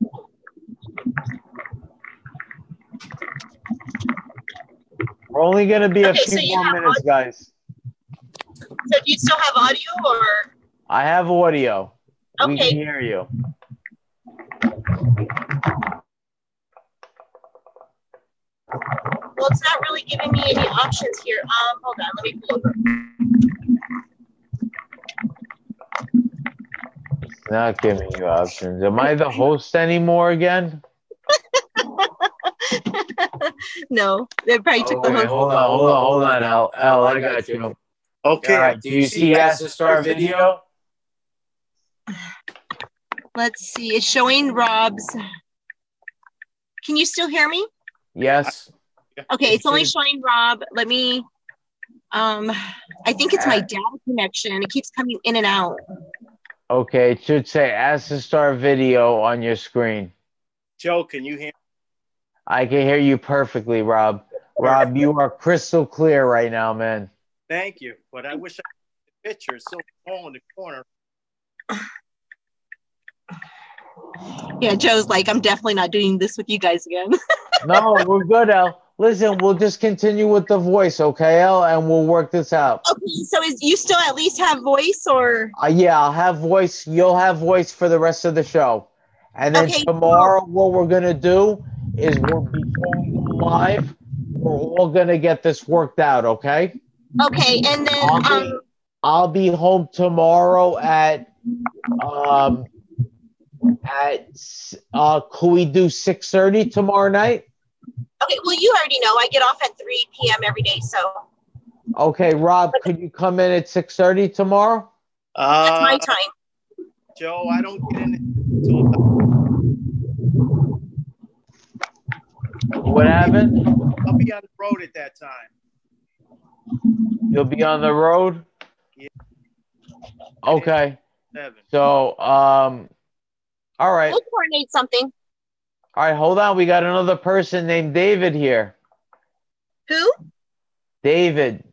We're only going to be a few more minutes, guys. So do you still have audio, or? I have audio. Okay. We can hear you. Well, it's not really giving me any options here. Hold on, let me pull over. It's not giving you options. Am I the host anymore again? No, they probably took the host. Hold on, El, I got you. Okay. All right. Do you see Ask the Star video? Let's see. It's showing Rob's. Can you still hear me? Yes. Okay, it's only showing Rob. Let me. I think it's my data connection. It keeps coming in and out. Okay, it should say Ask the Star video on your screen. Joe, can you hear me? I can hear you perfectly, Rob. Rob, you are crystal clear right now, man. Thank you, but I wish I had the picture. It's so small in the corner. Yeah, Joe's like, I'm definitely not doing this with you guys again. No, we're good, El. Listen, we'll just continue with the voice, okay, El? And we'll work this out. Okay, so you still at least have voice, or? Yeah, I'll have voice. You'll have voice for the rest of the show. And then tomorrow, what we're going to do is before we go live, we're all going to get this worked out, okay? Okay, and then I'll be home tomorrow at could we do 6:30 tomorrow night? Okay, well, you already know I get off at 3 p.m. every day, so. Okay, Rob, could you come in at 6:30 tomorrow? That's my time. Joe, I don't get in until. What happened? I'll be on the road at that time. You'll be on the road? Yeah. Okay. 7. So, all right. We'll coordinate something. All right, hold on. We got another person named David here. Who? David.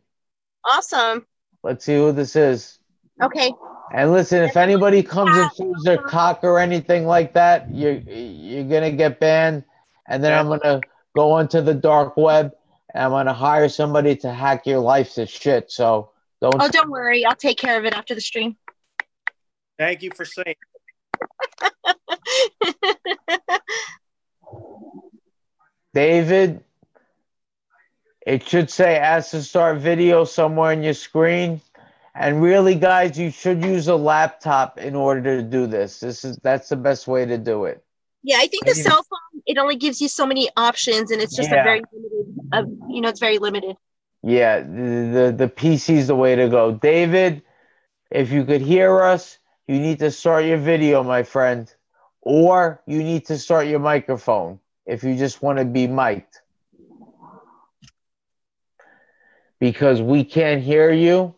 Awesome. Let's see who this is. Okay. And listen, if anybody comes and shows their cock or anything like that, you're gonna get banned. And then I'm gonna go onto the dark web and I'm gonna hire somebody to hack your life to shit. So don't. Oh, don't worry. I'll take care of it after the stream. Thank you for saying. David, it should say ask to start video somewhere on your screen. And really, guys, you should use a laptop in order to do this. That's the best way to do it. Yeah, I think the cell phone, it only gives you so many options, and it's just a very limited, it's very limited. Yeah, the PC is the way to go. David, if you could hear us, you need to start your video, my friend. Or you need to start your microphone if you just want to be mic'd. Because we can't hear you.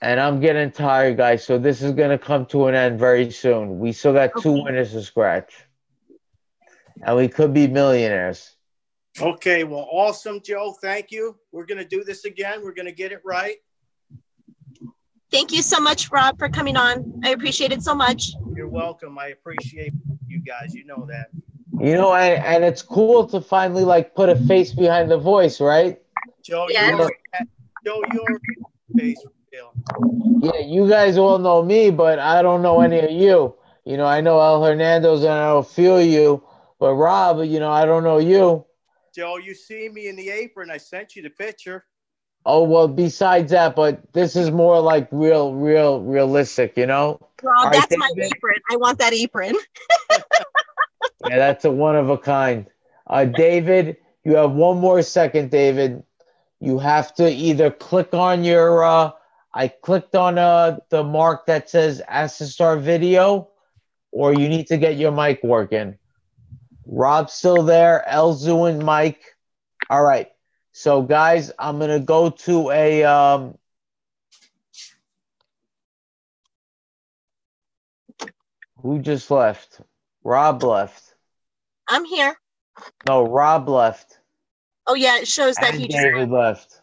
And I'm getting tired, guys. So this is going to come to an end very soon. We still got 2 winners to scratch. And we could be millionaires. Okay, well, awesome, Joe. Thank you. We're going to do this again. We're going to get it right. Thank you so much, Rob, for coming on. I appreciate it so much. You're welcome. I appreciate you guys. You know that. You know, and it's cool to finally, like, put a face behind the voice, right? Joe, Yes. your face reveal. Yeah, you guys all know me, but I don't know any of you. You know, I know El Hernando's and I don't feel you. But Rob, you know, I don't know you. Joe, you see me in the apron. I sent you the picture. Oh, well, besides that, but this is more like realistic, you know? Rob, Right, that's my David? apron. I want that apron. Yeah, that's a one of a kind. David, you have one more second, David. You have to either click on your, I clicked on the mark that says ask to start video, or you need to get your mic working. Rob's still there, Elzu and Mike. All right. So, guys, I'm going to go to a who just left? Rob left. I'm here. No, Rob left. Oh, yeah, it shows that And he just... David left.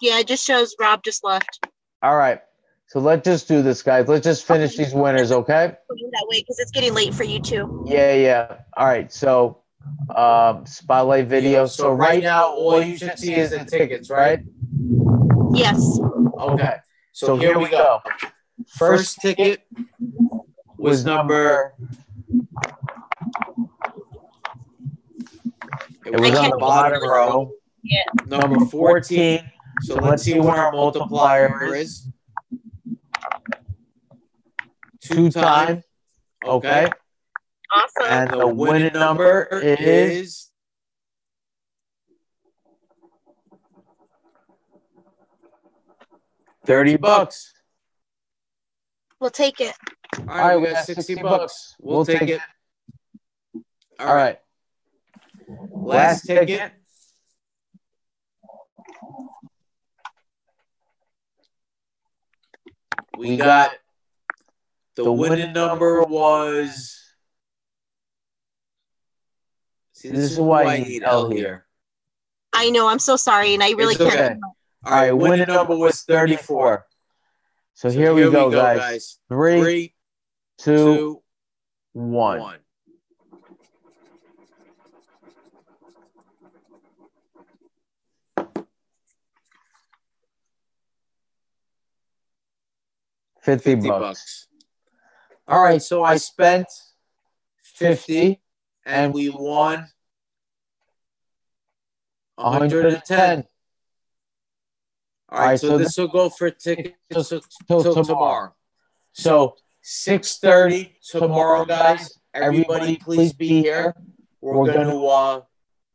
Yeah, it just shows Rob just left. All right. So let's just do this, guys. Let's just finish these winners, okay? That way, because it's getting late for you, too. Yeah. All right. So, spotlight video. So right now, all you should see is the tickets, right? Yes. Okay. So here we go. First ticket was number... It was on the bottom row. Yeah. Number 14. So let's see what our multiplier is. 2 times. Okay. Awesome. And the winning number is $30. We'll take it. All right, we got 60 bucks. We'll take it. All right. Last ticket. We got the winning number was. See, this is why I need L here. I know. I'm so sorry, and I really can't. Okay. All right, winning number was 34. So here we go, guys. 3, 2, 1. $50. All right, so I spent 50 and we won 110. All right, so this will go for tickets till tomorrow. So 6:30 tomorrow, guys. Everybody, please be here. We're going to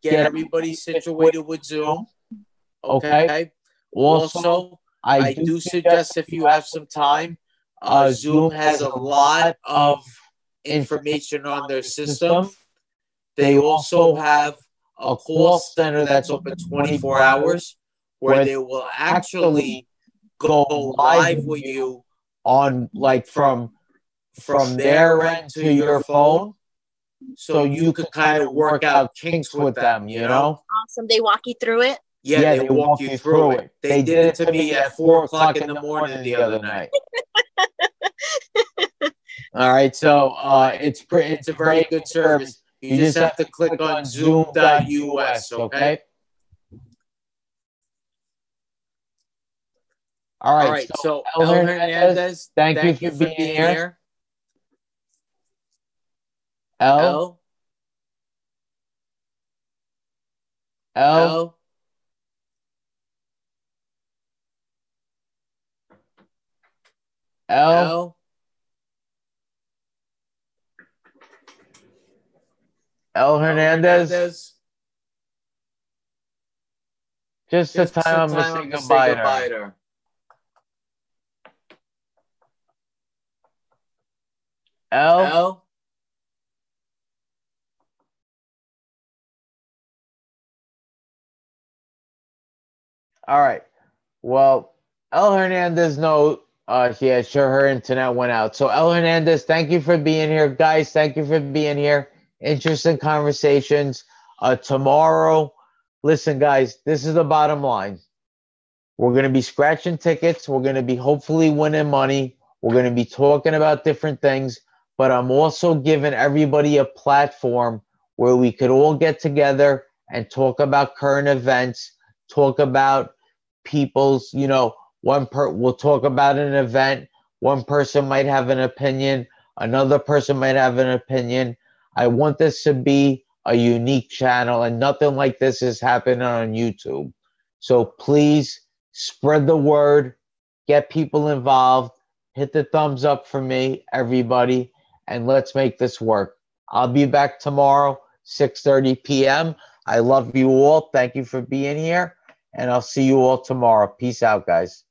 get everybody situated with Zoom. Okay. Also, I do suggest if you have some time, Zoom has a lot of information on their system. They also have a call center that's open 24 hours where they will actually go live with you on like from their end to your phone, so you could kind of work out kinks with them, you know? Awesome. They walk you through it? Yeah, they walk you through it. They did it to me at 4 o'clock in the morning the other night. All right, so it's a very good service. You just have to click on zoom.us, okay? All right, so El Hernandez, thank you for being here. L. El Hernandez. Just the time I'm going to say goodbye to her. L. All right. Well, El Hernandez, sure, her internet went out. So El Hernandez, thank you for being here. Guys, thank you for being here. Interesting conversations. Tomorrow, listen, guys, this is the bottom line. We're going to be scratching tickets. We're going to be hopefully winning money. We're going to be talking about different things. But I'm also giving everybody a platform where we could all get together and talk about current events, talk about people's, we'll talk about an event. One person might have an opinion. Another person might have an opinion. I want this to be a unique channel, and nothing like this is happening on YouTube. So please spread the word, get people involved, hit the thumbs up for me, everybody, and let's make this work. I'll be back tomorrow, 6:30 p.m. I love you all. Thank you for being here, and I'll see you all tomorrow. Peace out, guys.